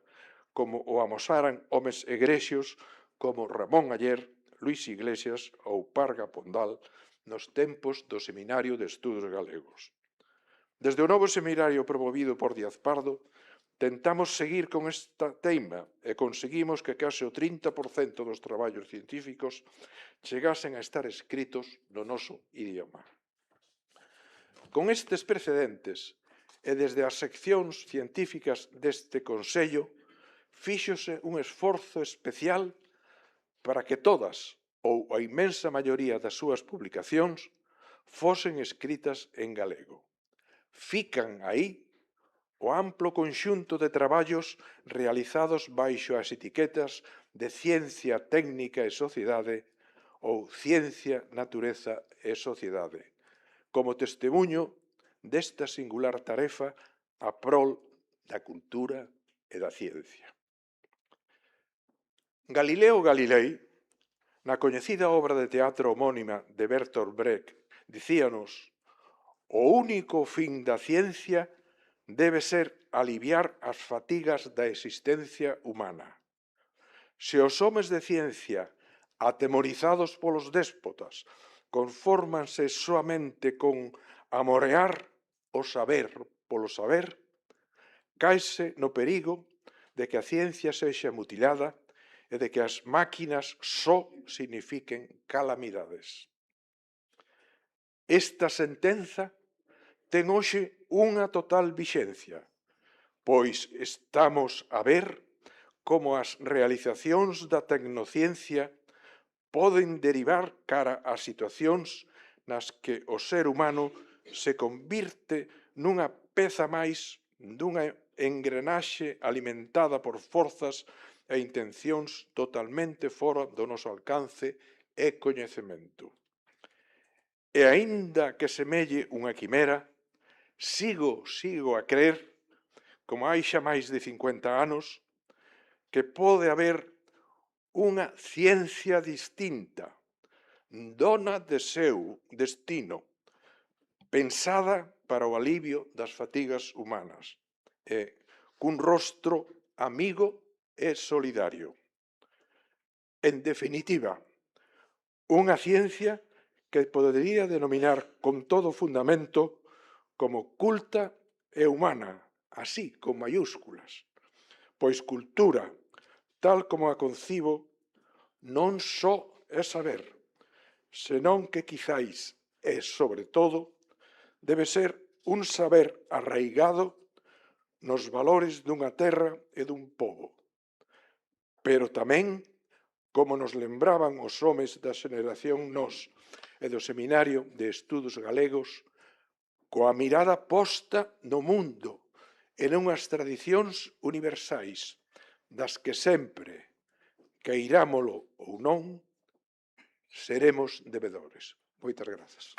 S5: como o amosaran homes egrexos como Ramón Aller, Luís Iglesias ou Parga Pondal nos tempos do Seminario de Estudos Galegos. Desde o novo seminario promovido por Díaz Pardo, tentamos seguir con esta teima e conseguimos que case o 30% dos traballos científicos chegasen a estar escritos no noso idioma. Con estes precedentes e desde as seccións científicas deste Consello, fíxose un esforzo especial para que todas, ou a inmensa maioría das súas publicacións, fosen escritas en galego. Fican aí o amplo conxunto de traballos realizados baixo as etiquetas de Ciencia, Técnica e Sociedade ou Ciencia, Natureza e Sociedade, como testemunho desta singular tarefa a prol da cultura e da ciencia. Galileo Galilei, na coñecida obra de teatro homónima de Bertolt Brecht, dicíanos: o único fin da ciencia debe ser aliviar as fatigas da existencia humana. Se os homes de ciencia, atemorizados polos déspotas, confórmanse soamente con amorear o saber polo saber, caese no perigo de que a ciencia sexa mutilada e de que as máquinas só signifiquen calamidades. Esta sentenza ten hoxe unha total vixencia, pois estamos a ver como as realizacións da tecnociencia poden derivar cara a situacións nas que o ser humano se convirte nunha peza máis dunha engrenaxe alimentada por forzas e intencións totalmente fora do noso alcance e coñecemento. E aínda que semelle unha quimera, sigo a crer, como hai xa máis de 50 anos, que pode haber unha ciencia distinta, dona de seu destino, pensada para o alivio das fatigas humanas, e cun rostro amigo e solidario. En definitiva, unha ciencia que podería denominar con todo fundamento como culta e humana, así con mayúsculas, pois cultura, tal como a concibo, non só é saber, senón que quizáis e, sobre todo, debe ser un saber arraigado nos valores dunha terra e dun pobo, pero tamén, como nos lembraban os homes da xeración nos e do Seminario de Estudos Galegos, coa mirada posta no mundo e nunhas tradicións universais, das que sempre, queirámolo ou non, seremos debedores. Moitas grazas.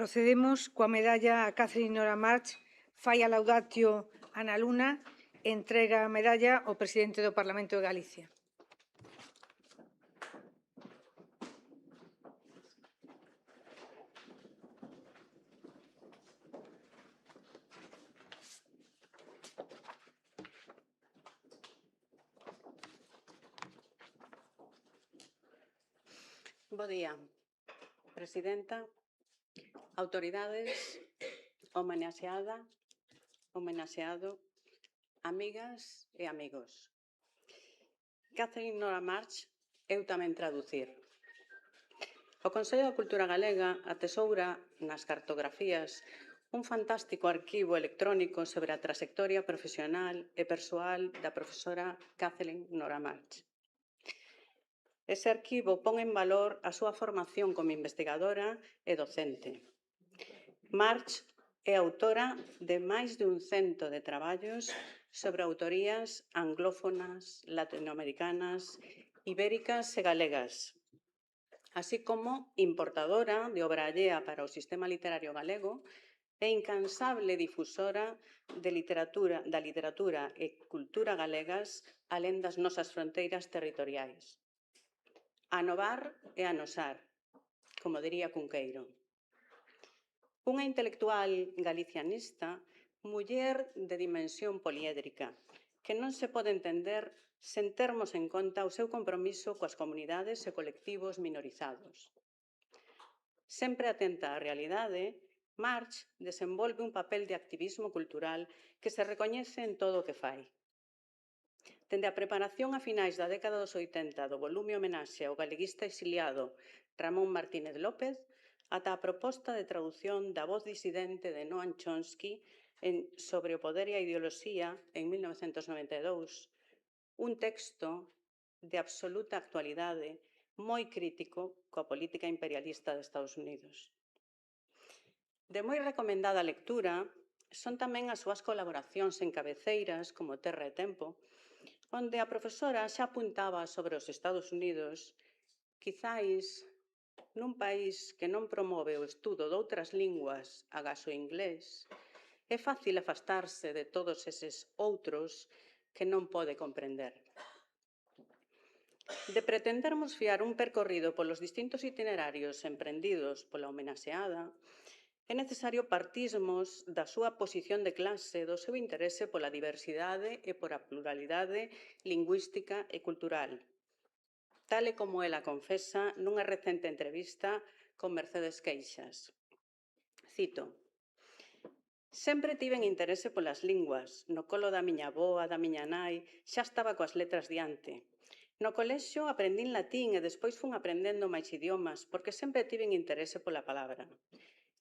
S2: Procedemos coa medalla a Catherine Nora March, fai a laudatio Ana Luna, entrega a medalla ao presidente do Parlamento de Galicia.
S6: Bo día, presidenta, autoridades, homenaxeada, homenaxeado, amigas e amigos. Catherine Nora March, eu tamén traducir. O Consello da Cultura Galega atesoura nas cartografías un fantástico arquivo electrónico sobre a trayectoria profesional e persoal da profesora Catherine Nora March. Ese arquivo pon en valor a súa formación como investigadora e docente. March é autora de máis de 100 de traballos sobre autorías anglófonas, latinoamericanas, ibéricas e galegas, así como importadora de obra allea para o sistema literario galego e incansable difusora da literatura e cultura galegas alén das nosas fronteiras territoriais. Anovar e anosar, como diría Cunqueiro. Unha intelectual galicianista, muller de dimensión poliédrica, que non se pode entender sen termos en conta o seu compromiso coas comunidades e colectivos minorizados. Sempre atenta á realidade, March desenvolve un papel de activismo cultural que se recoñece en todo o que fai. Dende a preparación a finais da década dos 80 do volume homenaxe ao galeguista exiliado Ramón Martínez López, ata a proposta de tradución da voz disidente de Noam Chomsky sobre o poder e a ideoloxía en 1992, un texto de absoluta actualidade moi crítico coa política imperialista de Estados Unidos. De moi recomendada lectura son tamén as súas colaboracións en cabeceiras como Terra e Tempo, onde a profesora xa apuntaba sobre os Estados Unidos, quizáis nun país que non promove o estudo doutras linguas agás o inglés, é fácil afastarse de todos eses outros que non pode comprender. De pretendermos fiar un percorrido polos distintos itinerarios emprendidos pola homenaxeada, é necesario partismos da súa posición de clase, do seu interese pola diversidade e pola pluralidade lingüística e cultural, tal e como ela confesa nunha recente entrevista con Mercedes Queixas. Cito: "Sempre tiven interese polas linguas. No colo da miña avoa, da miña nai, xa estaba coas letras diante. No colexio aprendín latín e despois fun aprendendo máis idiomas porque sempre tiven interese pola palabra.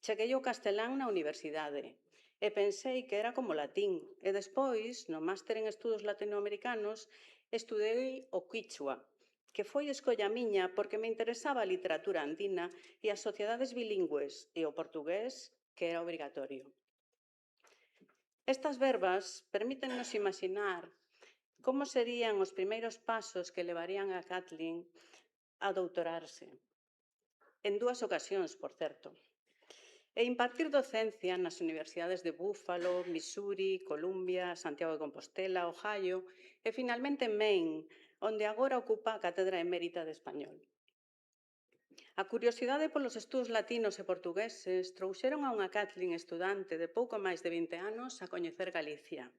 S6: Cheguei ao castelán na universidade e pensei que era como latín e despois, no máster en estudos latinoamericanos, estudei o quichua, que foi escolla miña porque me interesaba a literatura andina e as sociedades bilingües e o portugués, que era obrigatorio." Estas verbas permítennos imaginar como serían os primeiros pasos que levarían a Kathleen a doutorarse. en 2 ocasións, por certo, e impartir docencia nas universidades de Buffalo, Missouri, Columbia, Santiago de Compostela, Ohio e finalmente en Maine, onde agora ocupa a Cátedra Emérita de Español. A curiosidade polos estudos latinos e portugueses trouxeron a unha Kathleen estudante de pouco máis de 20 anos a coñecer Galicia.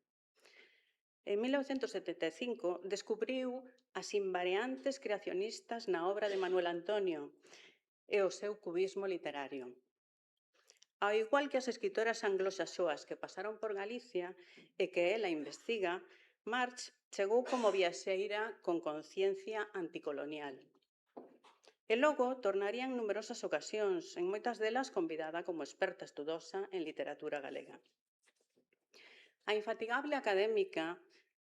S6: En 1975 descubriu as invariantes creacionistas na obra de Manuel Antonio e o seu cubismo literario. Ao igual que as escritoras anglosaxoas que pasaron por Galicia e que ela investiga, March chegou como viaxeira con conciencia anticolonial. E logo tornaría en numerosas ocasións, en moitas delas convidada como experta estudosa en literatura galega. A infatigable académica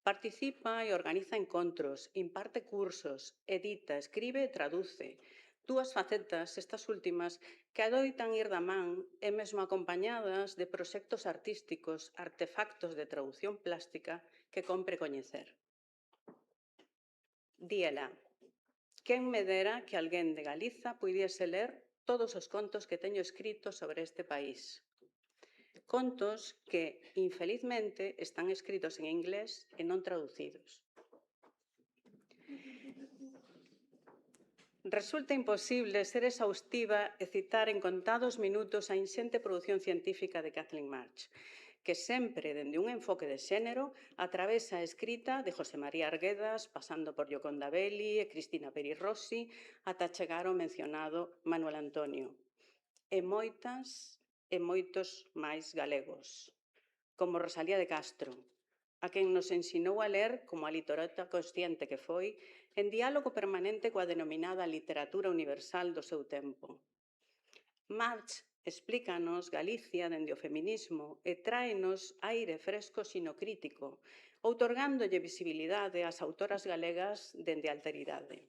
S6: participa e organiza encontros, imparte cursos, edita, escribe e traduce. 2 facetas, estas últimas, que adoitan ir da man e mesmo acompañadas de proxectos artísticos, artefactos de traducción plástica que compre coñecer. Díela, quen me dera que alguén de Galiza puidiese ler todos os contos que teño escritos sobre este país. Contos que, infelizmente, están escritos en inglés e non traducidos. Resulta imposible ser exhaustiva e citar en contados minutos a inxente produción científica de Kathleen March, que sempre, dende un enfoque de xénero, atravesa a escrita de José María Arguedas, pasando por Gioconda Belli e Cristina Peri Rossi, ata chegar ao mencionado Manuel Antonio. E moitos máis galegos, como Rosalía de Castro, a quen nos ensinou a ler como a literata consciente que foi, en diálogo permanente coa denominada literatura universal do seu tempo. March explícanos Galicia dende o feminismo e tráenos aire fresco sino crítico, outorgándolle visibilidade ás autoras galegas dende a alteridade.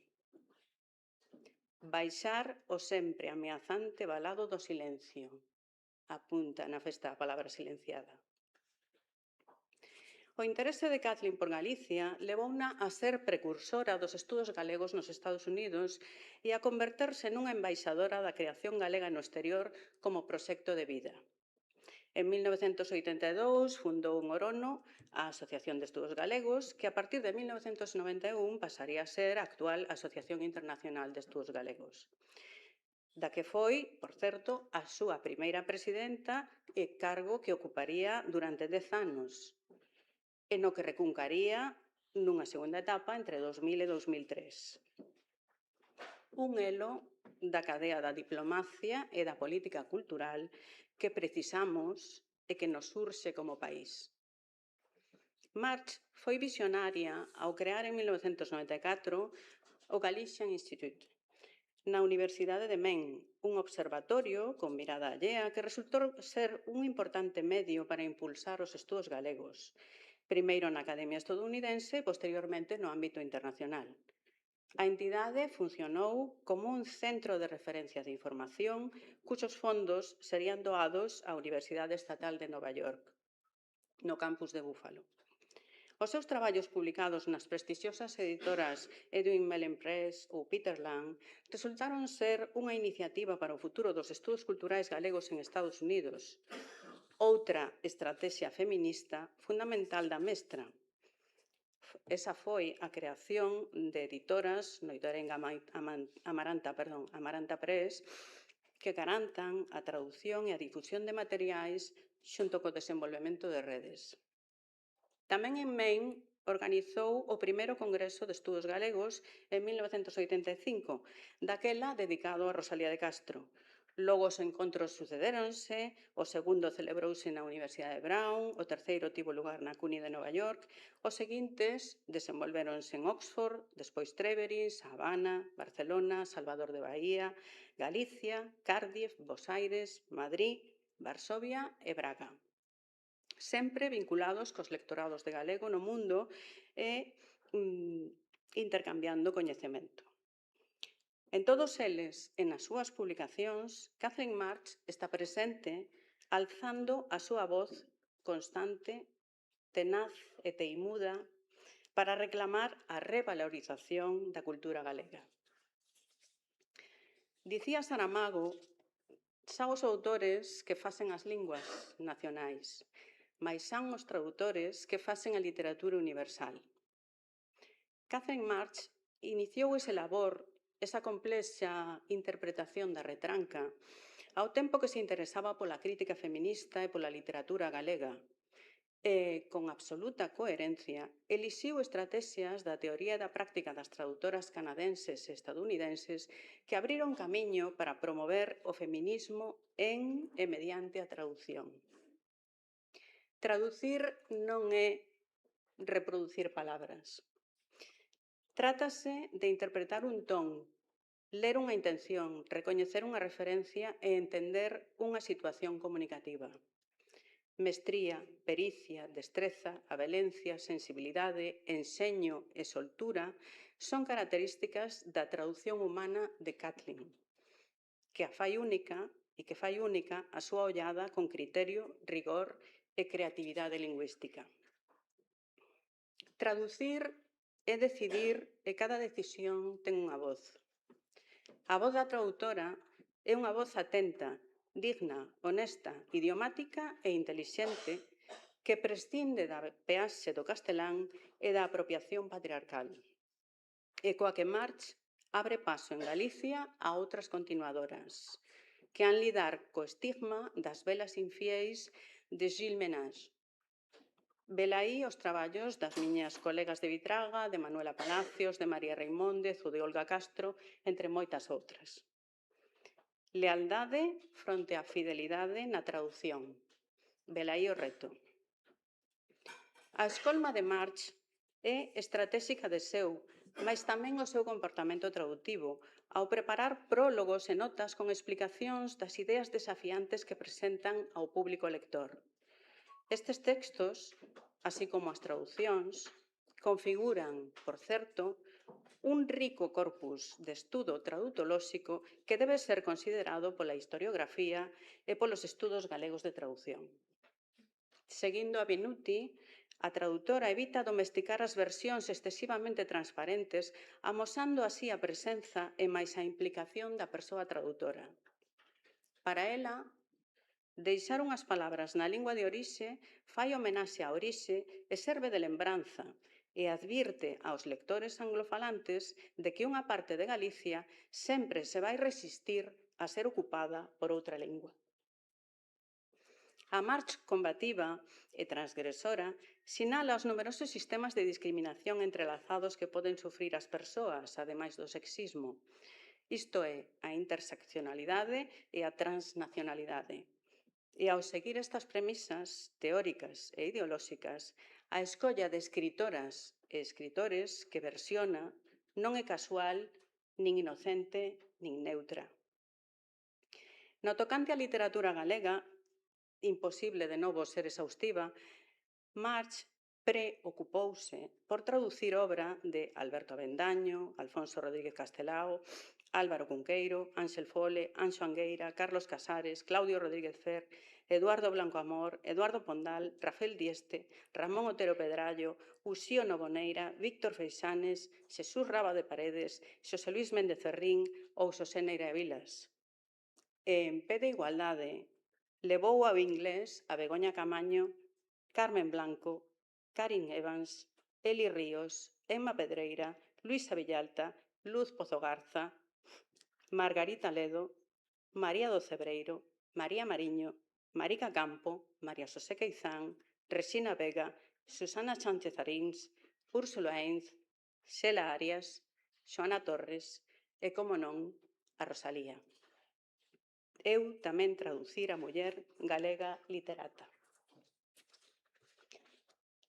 S6: Baixar o sempre ameazante valado do silencio, apunta na festa a palabra silenciada. O interese de Kathleen por Galicia levouna a ser precursora dos estudos galegos nos Estados Unidos e a converterse nunha embaixadora da creación galega no exterior como proxecto de vida. En 1982 fundou en Orono a Asociación de Estudos Galegos, que a partir de 1991 pasaría a ser a actual Asociación Internacional de Estudos Galegos, da que foi, por certo, a súa primeira presidenta e cargo que ocuparía durante 10 anos, e no que recuncaría nunha segunda etapa entre 2000 e 2003. Un elo da cadea da diplomacia e da política cultural que precisamos e que nos urxe como país. March foi visionaria ao crear en 1994 o Galician Institute, na Universidade de Maine, un observatorio con mirada allea que resultou ser un importante medio para impulsar os estudos galegos, primeiro na Academia Estadounidense e posteriormente no ámbito internacional. A entidade funcionou como un centro de referencia de información cuxos fondos serían doados á Universidade Estatal de Nova York, no campus de Buffalo. Os seus traballos publicados nas prestixiosas editoras Edwin Mellen Press ou Peter Lang resultaron ser unha iniciativa para o futuro dos estudos culturais galegos en Estados Unidos, outra estrategia feminista fundamental da mestra. Esa foi a creación de editoras Noitaurenga Amaranta Press que garantan a traducción e a difusión de materiais xunto co desenvolvemento de redes. Tamén en Maine organizou o primeiro Congreso de Estudos Galegos en 1985, daquela dedicado a Rosalía de Castro. Logo os encontros sucedéronse, o segundo celebrouse na Universidade de Brown, o terceiro tivo lugar na CUNY de Nova York, os seguintes desenvolvéronse en Oxford, despois Treveris, Habana, Barcelona, Salvador de Bahía, Galicia, Cardiff, Bos Aires, Madrid, Varsovia e Braga, sempre vinculados cos lectorados de galego no mundo e intercambiando coñecemento. En todos eles e nas súas publicacións, Kathleen March está presente alzando a súa voz constante, tenaz e teimuda para reclamar a revalorización da cultura galega. Dicía Saramago, xa os autores que facen as linguas nacionais, mais xa os traductores que facen a literatura universal. Catherine March iniciou ese labor, esa complexa interpretación da retranca, ao tempo que se interesaba pola crítica feminista e pola literatura galega. E, con absoluta coherencia, elixiu estrategias da teoría e da práctica das traductoras canadenses e estadounidenses que abriron camiño para promover o feminismo en e mediante a traducción. Traducir non é reproducir palabras. Trátase de interpretar un ton, ler unha intención, recoñecer unha referencia e entender unha situación comunicativa. Mestría, pericia, destreza, avelencia, sensibilidade, enseño e soltura son características da traducción humana de Kathleen, que fai única a súa ollada con criterio, rigor e creatividade lingüística. Traducir é decidir e cada decisión ten unha voz. A voz da traductora é unha voz atenta, digna, honesta, idiomática e intelixente que prescinde da peaxe do castelán e da apropiación patriarcal, e coa que March abre paso en Galicia a outras continuadoras que han lidar co estigma das velas infieis de Gilles Ménage. Velaí os traballos das miñas colegas de Vitraga, de Manuela Palacios, de María Reimóndez ou de Olga Castro, entre moitas outras. Lealdade fronte á fidelidade na tradución. Velaí o reto. A escolma de March é estratéxica de seu, mais tamén o seu comportamento traductivo, ao preparar prólogos e notas con explicacións das ideas desafiantes que presentan ao público lector. Estes textos, así como as traducións, configuran, por certo, un rico corpus de estudo traductolóxico que debe ser considerado pola historiografía e polos estudos galegos de traducción. Seguindo a Vinuti, a traductora evita domesticar as versións excesivamente transparentes, amosando así a presenza e máis a implicación da persoa tradutora. Para ela, deixar unhas palabras na lingua de orixe fai homenaxe á orixe e serve de lembranza e advirte aos lectores anglofalantes de que unha parte de Galicia sempre se vai resistir a ser ocupada por outra lingua. A March combativa e transgresora sinala os numerosos sistemas de discriminación entrelazados que poden sufrir as persoas, ademais do sexismo. Isto é, a interseccionalidade e a transnacionalidade. E ao seguir estas premisas teóricas e ideolóxicas, a escolla de escritoras e escritores que versiona non é casual, nin inocente, nin neutra. No tocante á literatura galega, imposible de novo ser exhaustiva, March preocupouse por traducir obra de Alberto Avendaño, Alfonso Rodríguez Castelao, Álvaro Cunqueiro, Ángel Fole, Anxo Angueira, Carlos Casares, Claudio Rodríguez Fer, Eduardo Blanco Amor, Eduardo Pondal, Rafael Dieste, Ramón Otero Pedrallo, Uxío Novoneira, Víctor Feixanes, Xesús Raba de Paredes, Xosé Luís Méndez Ferrín ou Xosé Neira de Vilas. E en pé de igualdade, levou ao inglés a Begoña Camaño, Carmen Blanco, Karin Evans, Eli Ríos, Emma Pedreira, Luisa Villalta, Luz Pozo Garza, Margarita Ledo, María do Cebreiro, María Mariño, Marica Campo, María Xosé Queizán, Resina Vega, Susana Sánchez Arins, Úrsula Ainz, Xela Arias, Xoana Torres e, como non, a Rosalía. Eu tamén traducir a muller galega literata.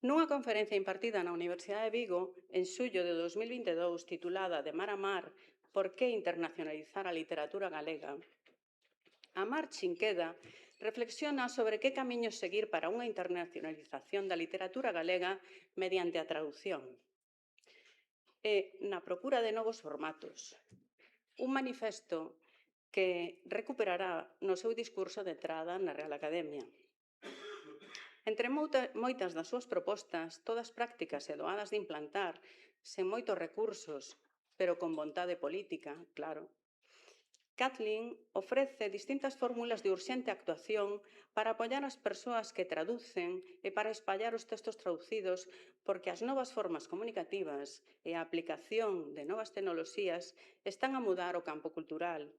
S6: Nunha conferencia impartida na Universidade de Vigo en xullo de 2022 titulada De mar a mar, por que internacionalizar a literatura galega, a Mar Chinqueda reflexiona sobre que camiño seguir para unha internacionalización da literatura galega mediante a traducción. E na procura de novos formatos. Un manifesto que recuperará no seu discurso de entrada na Real Academia. Entre moitas das súas propostas, todas prácticas e doadas de implantar, sen moitos recursos, pero con vontade política, claro, Kathleen ofrece distintas fórmulas de urxente actuación para apoiar as persoas que traducen e para espallar os textos traducidos, porque as novas formas comunicativas e a aplicación de novas tecnoloxías están a mudar o campo cultural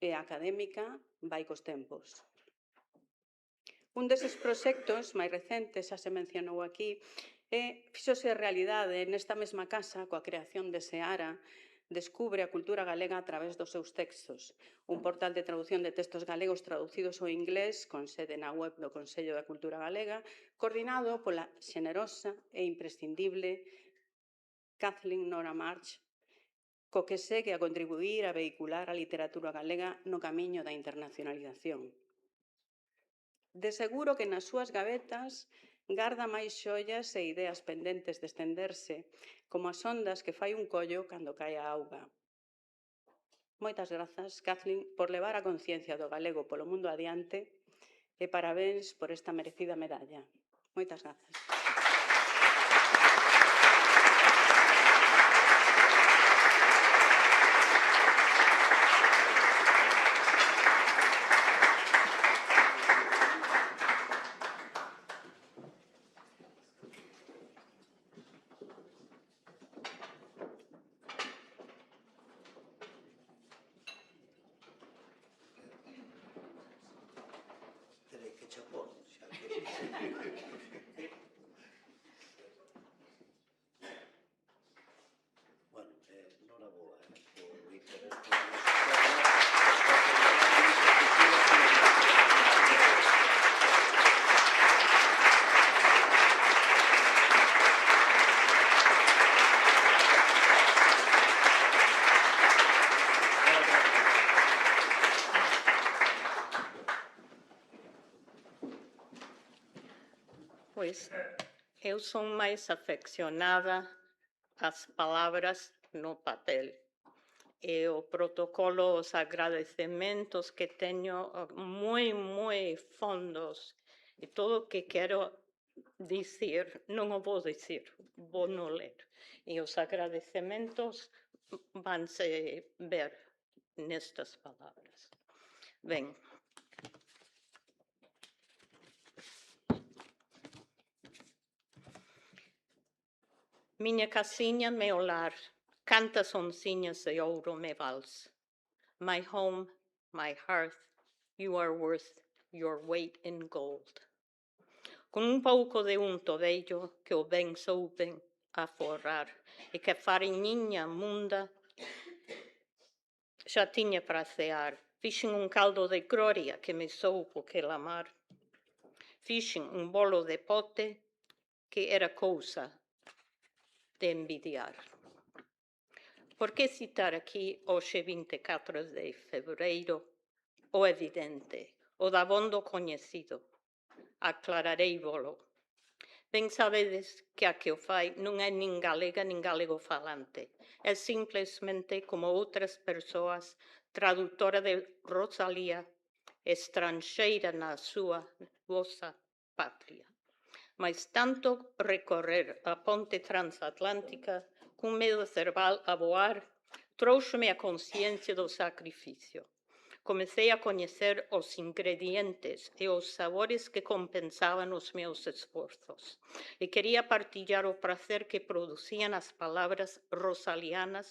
S6: e a académica vai cos tempos. Un deses proxectos máis recentes, xa se mencionou aquí, fixose realidade nesta mesma casa coa creación de Seara, Descubre a cultura galega a través dos seus textos, un portal de traducción de textos galegos traducidos ao inglés con sede na web do Consello da Cultura Galega, coordinado pola xenerosa e imprescindible Kathleen Nora March, co que segue a contribuir a vehicular a literatura galega no camiño da internacionalización. De seguro que nas súas gavetas garda máis xoias e ideas pendentes de estenderse, como as ondas que fai un collo cando cae a auga. Moitas grazas, Kathleen, por levar a conciencia do galego polo mundo adiante e parabéns por esta merecida medalla. Moitas grazas.
S7: Pois eu son máis afeccionada ás palabras no papel. E o protocolo, os agradecementos que teño moi fondos e todo o que quero dicir, non o vou dicir, vou non ler. E os agradecementos vanse ver nestas palabras. Ben, miña casiña, meu lar, cantas onciñas de ouro me vals. My home, my hearth, you are worth your weight in gold. Con un pouco de unto vello que o ben souben a forrar e que a fariñiña munda xa tiña para cear. Fixen un caldo de gloria que me soupo que lamar. Fixen un bolo de pote que era cousa de envidiar. Por que citar aquí hoxe 24 de febreiro o evidente, o dabondo coñecido? Aclararei volo. Ben sabedes que a que o fai non é nin galega nin galego falante. É simplesmente como outras persoas, traductora de Rosalía, estranxeira na súa vosa patria. Mais tanto recorrer a ponte transatlántica cun medo cerval a voar, trouxome a consciencia do sacrificio. Comecei a coñecer os ingredientes e os sabores que compensaban os meus esforzos. E quería partillar o prazer que producían as palabras rosalianas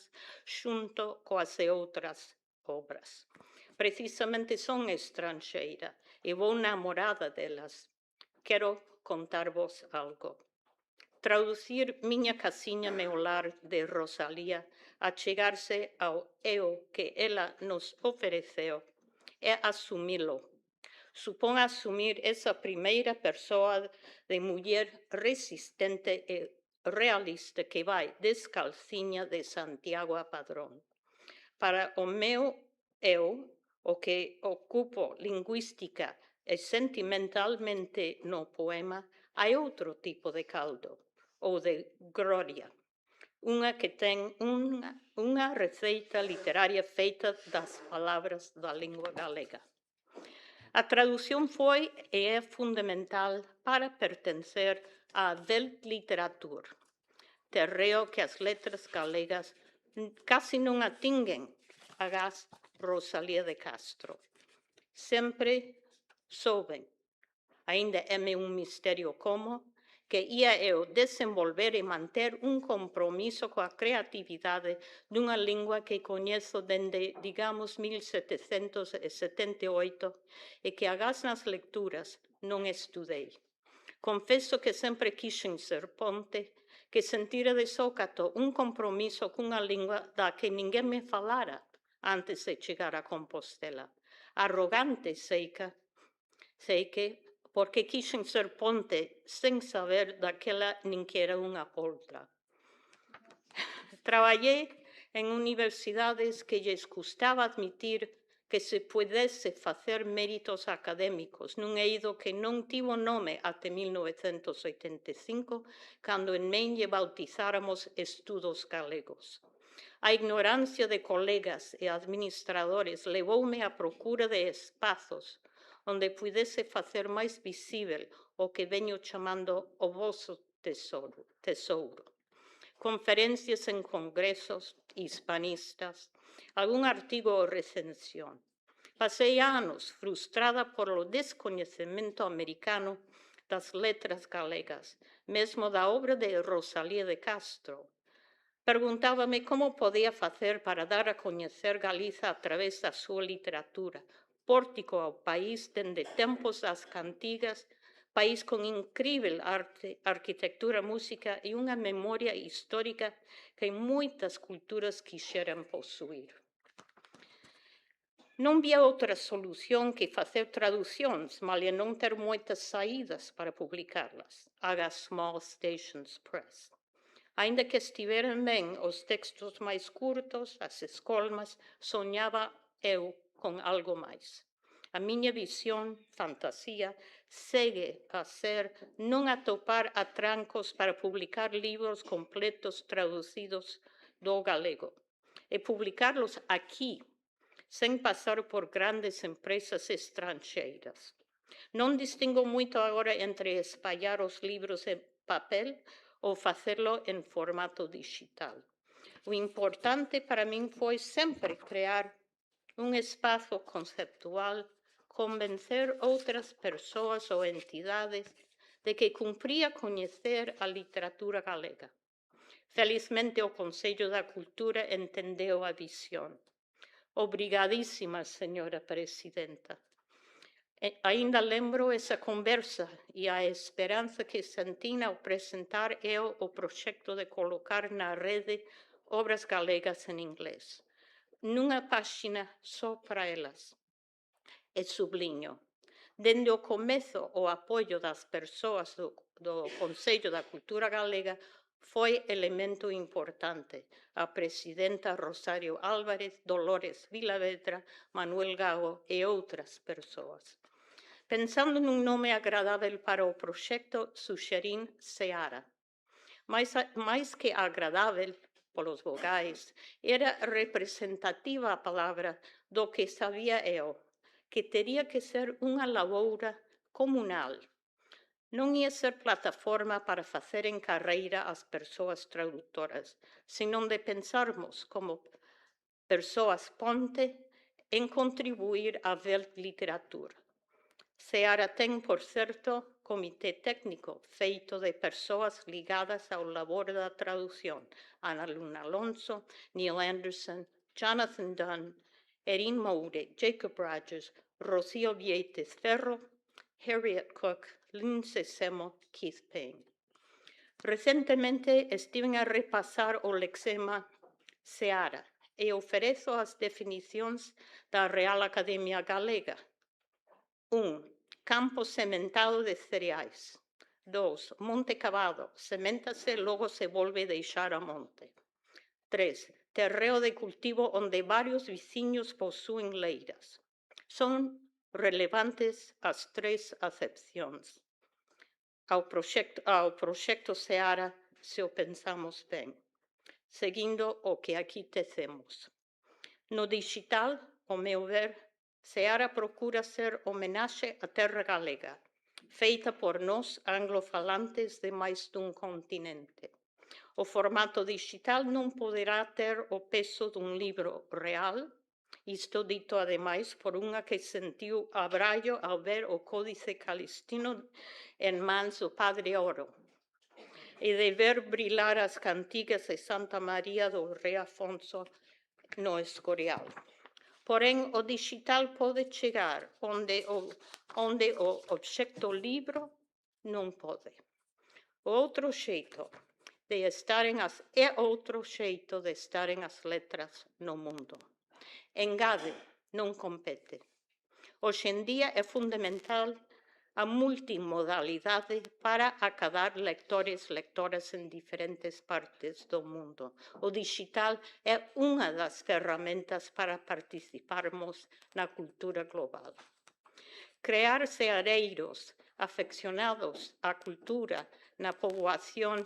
S7: xunto coas de outras obras. Precisamente son estranxeira e vou namorada delas. Quero contarvos algo. Traducir miña casiña meu lar de Rosalía a chegarse ao eu que ela nos ofereceu é asumilo. Supón asumir esa primeira persoa de muller resistente e realista que vai descalciña de Santiago a Padrón. Para o meu eu, o que ocupo lingüística e sentimentalmente no poema, hai outro tipo de caldo, ou de gloria, unha que ten unha receita literaria feita das palabras da lingua galega. A traducción foi e é fundamental para pertencer á Weltliteratur, terreo que as letras galegas casi non atinguen agás Rosalía de Castro. Sempre souben, ainda é un misterio como, que ia eu desenvolver e manter un compromiso coa creatividade dunha lingua que coñezo dende, digamos, 1778 e que agás nas lecturas non estudei. Confeso que sempre quixen ser ponte, que sentira de sócato un compromiso cunha lingua da que ninguén me falara antes de chegar a Compostela. Arrogante, sei que, porque quixen ser ponte sen saber daquela nin que era unha poltra. Traballei en universidades que lles custaba admitir que se pudese facer méritos académicos nun eido que non tivo nome até 1985, cando en Maine lle bautizáramos estudos galegos. A ignorancia de colegas e administradores levoume á procura de espazos onde pudese facer máis visível o que veño chamando o voso tesouro. Conferencias en congresos hispanistas, algún artigo ou recensión. Pasei anos frustrada por o descoñecemento americano das letras galegas, mesmo da obra de Rosalía de Castro. Perguntábame como podía facer para dar a coñecer Galiza a través da súa literatura, pórtico ao país dende tempos das cantigas, país con incrível arte, arquitectura, música e unha memoria histórica que moitas culturas quixeran posuir. Non vía outra solución que facer traducións, malia non ter moitas saídas para publicarlas. Agás Small Stations Press. Ainda que estiveran ben os textos máis curtos, as escolmas, soñaba eu con algo máis. A miña visión, fantasía, segue a ser non atopar atrancos para publicar libros completos traducidos do galego e publicarlos aquí, sen pasar por grandes empresas estranxeiras. Non distingo moito agora entre espallar os libros en papel ou facerlo en formato digital. O importante para min foi sempre crear un espazo conceptual, convencer outras persoas ou entidades de que cumpría coñecer a literatura galega. Felizmente o Consello da Cultura entendeu a visión. Obrigadísima, señora presidenta. Ainda lembro esa conversa e a esperanza que sentín ao presentar eu o proxecto de colocar na rede obras galegas en inglés. Nunha páxina só para elas. E subliño. Dende o comezo, o apoio das persoas do Consello da Cultura Galega foi elemento importante. A presidenta Rosario Álvarez, Dolores Vilavedra, Manuel Gago e outras persoas. Pensando nun nome agradável para o proxecto, suxerín Seara. Mais que agradável, polos vogais, era representativa a palabra do que sabía eu, que tería que ser unha lavoura comunal. Non ia ser plataforma para facer en carreira as persoas traductoras, senón de pensarmos como persoas ponte en contribuir á literatura. Seara ten, por certo, comité técnico feito de persoas ligadas ao labor da traducción. Ana Luna Alonso, Neil Anderson, Jonathan Dunn, Erin Moure, Jacob Rogers, Rocío Vieites Ferro, Harriet Cook, Lindsay Semo, Keith Payne. Recentemente estiven a repasar o lexema Seara e oferezo as definicións da Real Academia Galega. 1. Campo sementado de cereais. 2. Monte cavado. Seméntase e logo se volve deixar a monte. 3. Terreo de cultivo onde varios veciños posúen leiras. Son relevantes as tres acepcións ao proxecto Seara se o pensamos ben, seguindo o que aquí tecemos. No digital, ao meu ver, Seara procura ser homenaxe á terra galega, feita por nós anglofalantes de máis dun continente. O formato digital non poderá ter o peso dun libro real Isto dito, ademais, por unha que sentiu abrallo ao ver o Códice Calistino en mans do Padre Oro e de ver brilar as cantigas de Santa María do Rei Afonso no Escorial. Porén, o digital pode chegar onde o obxecto libro non pode. Outro xeito de estaren as letras no mundo. Engade, non compete. Hoxe en día é fundamental a multimodalidade para acadar lectoras en diferentes partes do mundo. O digital é unha das ferramentas para participarmos na cultura global. Crear seareiros afeccionados á cultura na poboación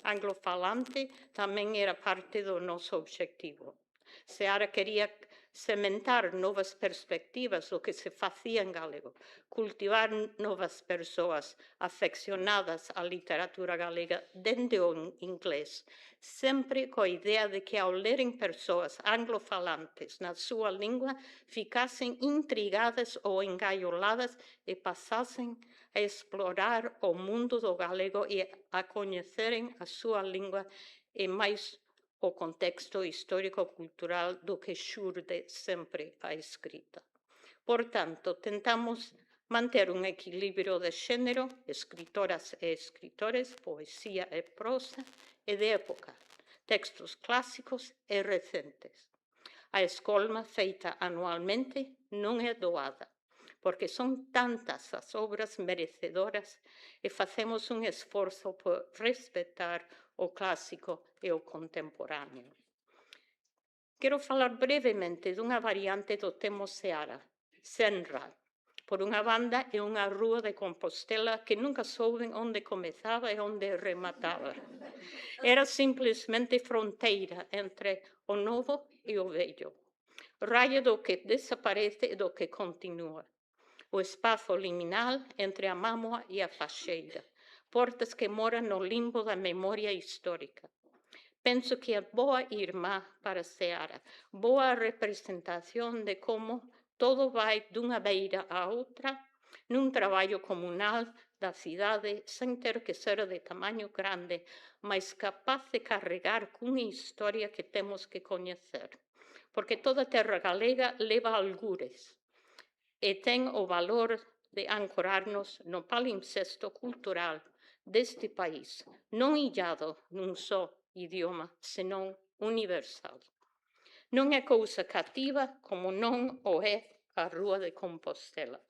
S7: anglofalante tamén era parte do noso obxectivo. Seara quería sementar novas perspectivas do que se facía en galego, cultivar novas persoas afeccionadas á literatura galega dende o inglés, sempre coa idea de que ao leren persoas anglofalantes na súa lingua ficasen intrigadas ou engaioladas e pasasen a explorar o mundo do galego e a coñeceren a súa lingua e máis o contexto histórico-cultural do que xurde sempre a escrita. Por tanto, tentamos manter un equilibrio de xénero, escritoras e escritores, poesía e prosa, e de época, textos clásicos e recentes. A escolma feita anualmente non é doada, porque son tantas as obras merecedoras e facemos un esforzo por respetar o clásico e o contemporáneo. Quero falar brevemente dunha variante do temo Seara, Senra. Por unha banda, é unha rúa de Compostela que nunca souben onde comezaba e onde remataba. Era simplesmente fronteira entre o novo e o vello. Raia do que desaparece e do que continúa. O espazo liminal entre a mámoa e a faxeira. Portas que moran no limbo da memoria histórica. Penso que é boa irmá para Seara, boa representación de como todo vai dunha beira á outra, nun traballo comunal da cidade, sen ter que ser de tamaño grande, mas capaz de carregar cunha historia que temos que coñecer. Porque toda terra galega leva algures e ten o valor de ancorarnos no palimpsesto cultural deste país, non illado nun só idioma, senón universal. Non é cousa cativa como non o é a Rúa de Compostela.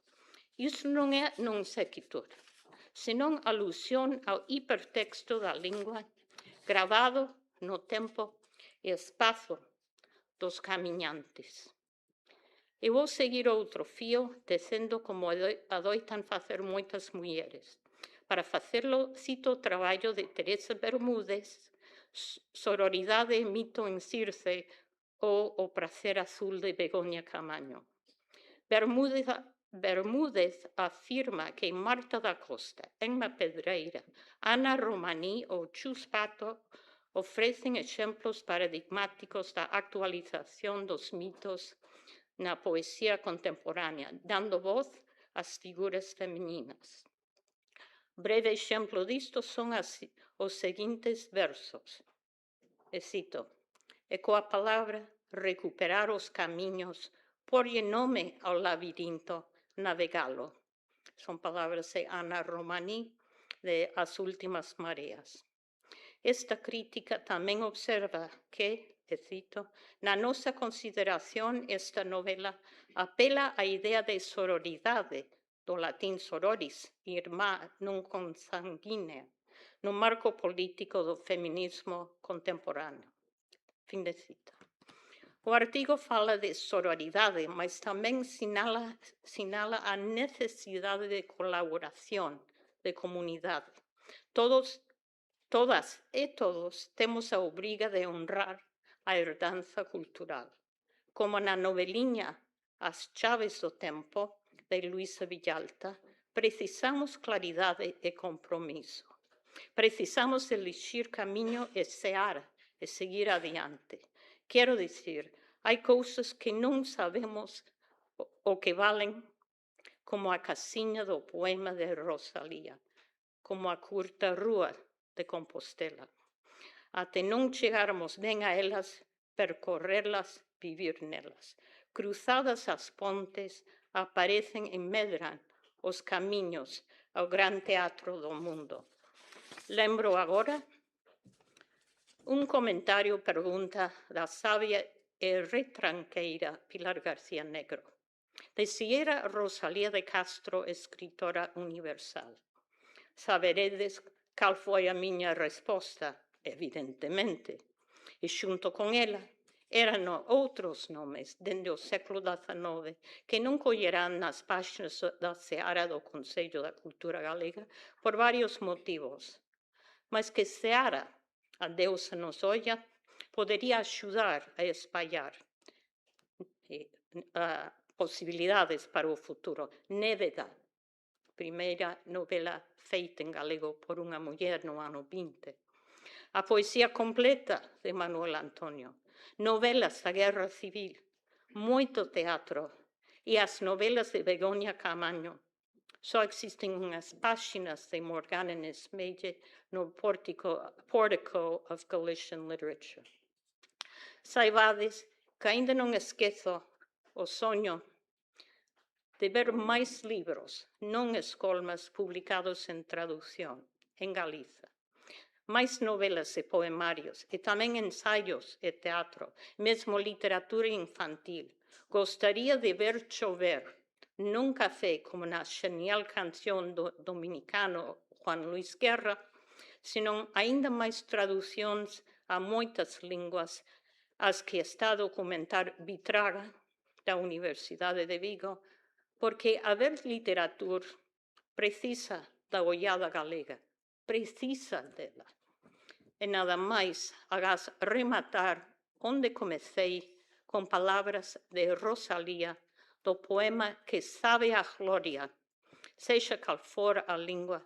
S7: Iso non é non sequitur, senón alusión ao hipertexto da lingua gravado no tempo e espazo dos camiñantes. Eu vou seguir outro fío, tecendo como adoitan facer moitas mulleres. Para facelo, cito o traballo de Teresa Bermúdez, Sororidade, mito en Circe, ou O prazer azul de Begoña Camaño. Bermúdez afirma que Marta da Costa, Emma Pedreira, Ana Romaní ou Chus Pato ofrecen exemplos paradigmáticos da actualización dos mitos na poesía contemporánea, dando voz ás figuras femininas. Breve exemplo disto son os seguintes versos. E cito: e coa palabra recuperar os camiños, porlle nome ao labirinto, navegalo. Son palabras de Ana Romaní, de As últimas mareas. Esta crítica tamén observa que, e cito, na nosa consideración esta novela apela á idea de sororidade, do latín sororis, irmá non consanguínea, no marco político do feminismo contemporáneo. Fin de cita. O artigo fala de sororidade, mas tamén sinala a necesidade de colaboración, de comunidade. Todas e todos temos a obriga de honrar a herdanza cultural. Como na noveliña As chaves do tempo, de Luisa Villalta, precisamos claridade e compromiso. Precisamos elixir camiño e seara e seguir adiante. Quero dicir, Hai cousas que non sabemos o que valen, como a casiña do poema de Rosalía, como a curta rúa de Compostela. Até non chegarmos ben a elas, percorrerlas, vivir nelas. Cruzadas as pontes, aparecen e medran os camiños ao gran teatro do mundo. Lembro agora un comentario pergunta da sabia e retranqueira Pilar García Negro, de si era Rosalía de Castro escritora universal. Saberedes cal foi a miña resposta, evidentemente, e xunto con ela eran outros nomes dende o século XIX que non collerán nas páxinas da Seara do Consello da Cultura Galega por varios motivos, mas que Seara, a deusa nos olla, podería axudar a espallar posibilidades para o futuro. Néveda, primeira novela feita en galego por unha muller no ano 20. A poesía completa de Manuel Antonio, novelas da Guerra Civil, moito teatro e as novelas de Begoña Caamaño. Só existen unhas páxinas de Morgana Nesmeille no Portico of Galician Literature. Saibades que aínda non esquezo o soño de ver máis libros, non escolmas, publicados en traducción en Galiza. Máis novelas e poemarios, e tamén ensaios e teatro, mesmo literatura infantil. Gostaría de ver chover, non café como na xenial canción do dominicano Juan Luis Guerra, senón aínda máis traducións a moitas linguas, as que está a documentar Vitraga, da Universidade de Vigo, porque a ver literatura precisa da ollada galega, precisa dela. E nada máis, agás rematar onde comecei con palabras de Rosalía, do poema Que sabe a gloria, sexa cal for a lingua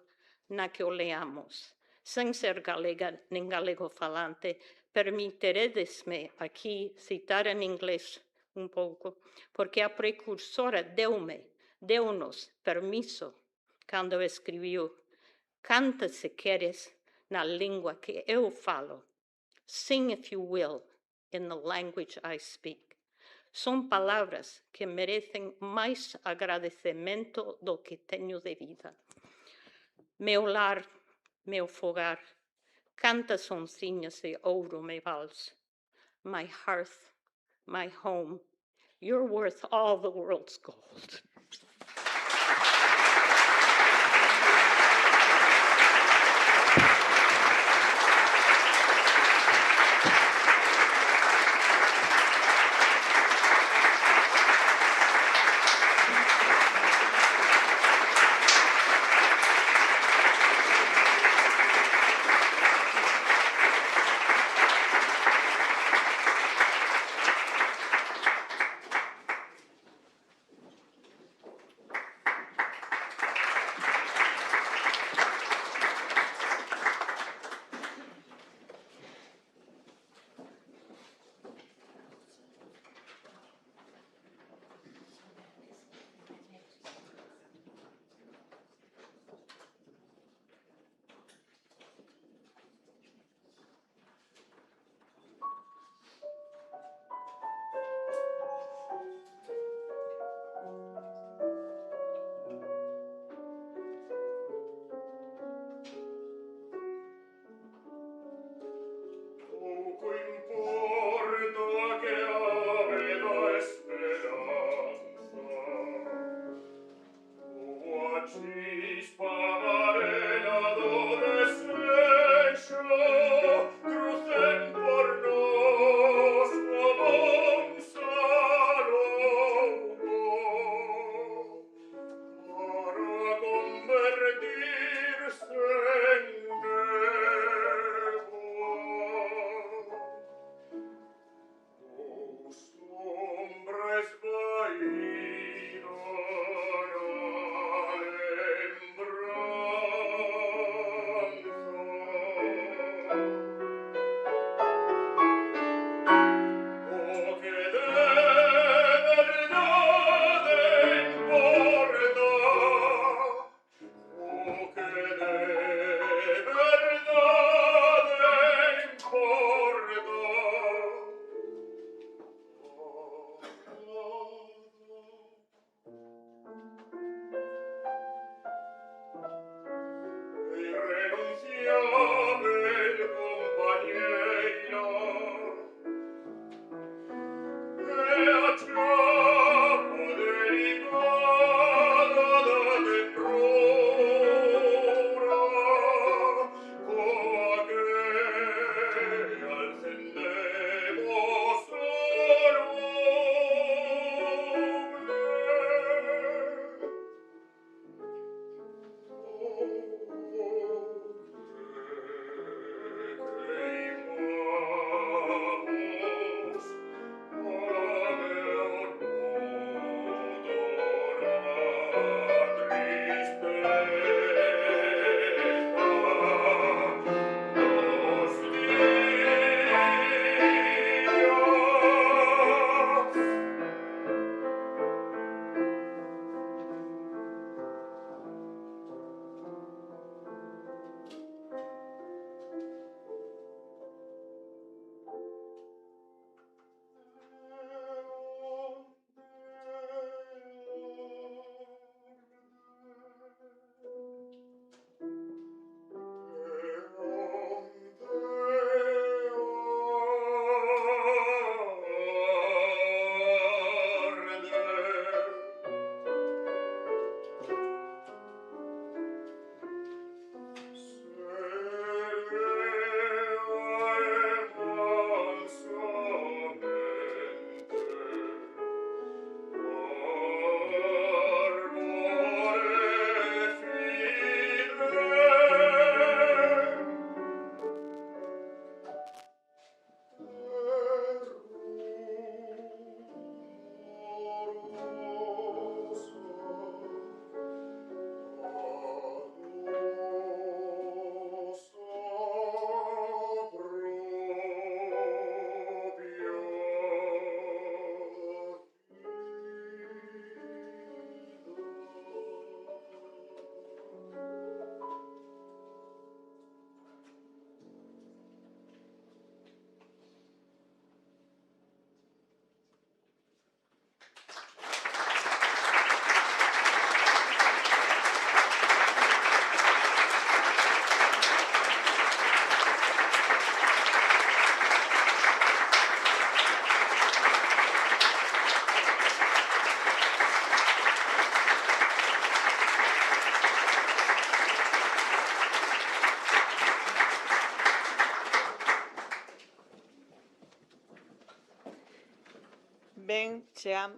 S7: na que o leamos. Sen ser galega nin galego falante, permiteredesme aquí citar en inglés un pouco, porque a precursora deu-nos permiso cando escribiu Canta se queres na língua que eu falo. Sing if you will in the language I speak. Son palavras que merecen máis agradecemento do que teño de vida. Meu lar, meu fogar, canta sonciñas de ouro me vals. My hearth, my home, you're worth all the world's gold.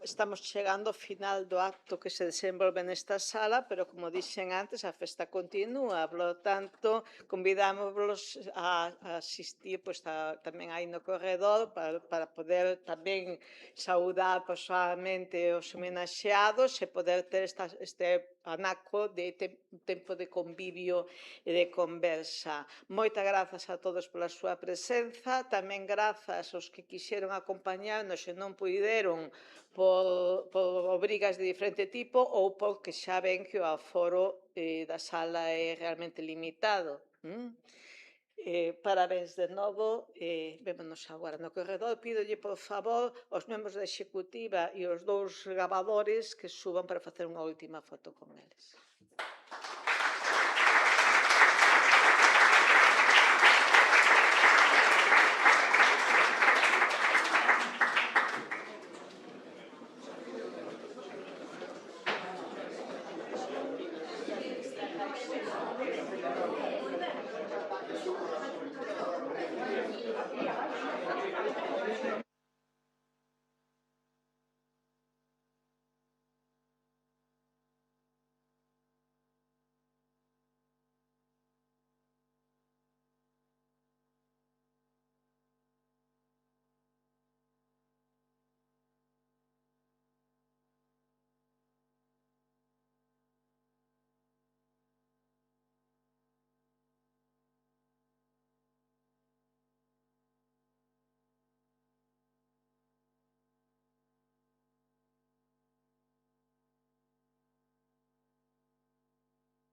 S3: Estamos chegando ao final do acto que se desenvolve nesta sala, pero como dixen antes, a festa continúa, polo tanto, convidámoslos a asistir tamén aí no corredor para poder tamén saudar persoalmente os homenaxeados e poder ter este anaco de tempo de convivio e de conversa. Moitas grazas a todos pola súa presenza, tamén grazas aos que quixeron acompañarnos e non puideron por obrigas de diferente tipo ou porque xa ven que o aforo da sala é realmente limitado. Parabéns de novo, vémonos agora no corredor. Pídolle, por favor, aos membros da executiva e os dous gravadores que suban para facer unha última foto con eles.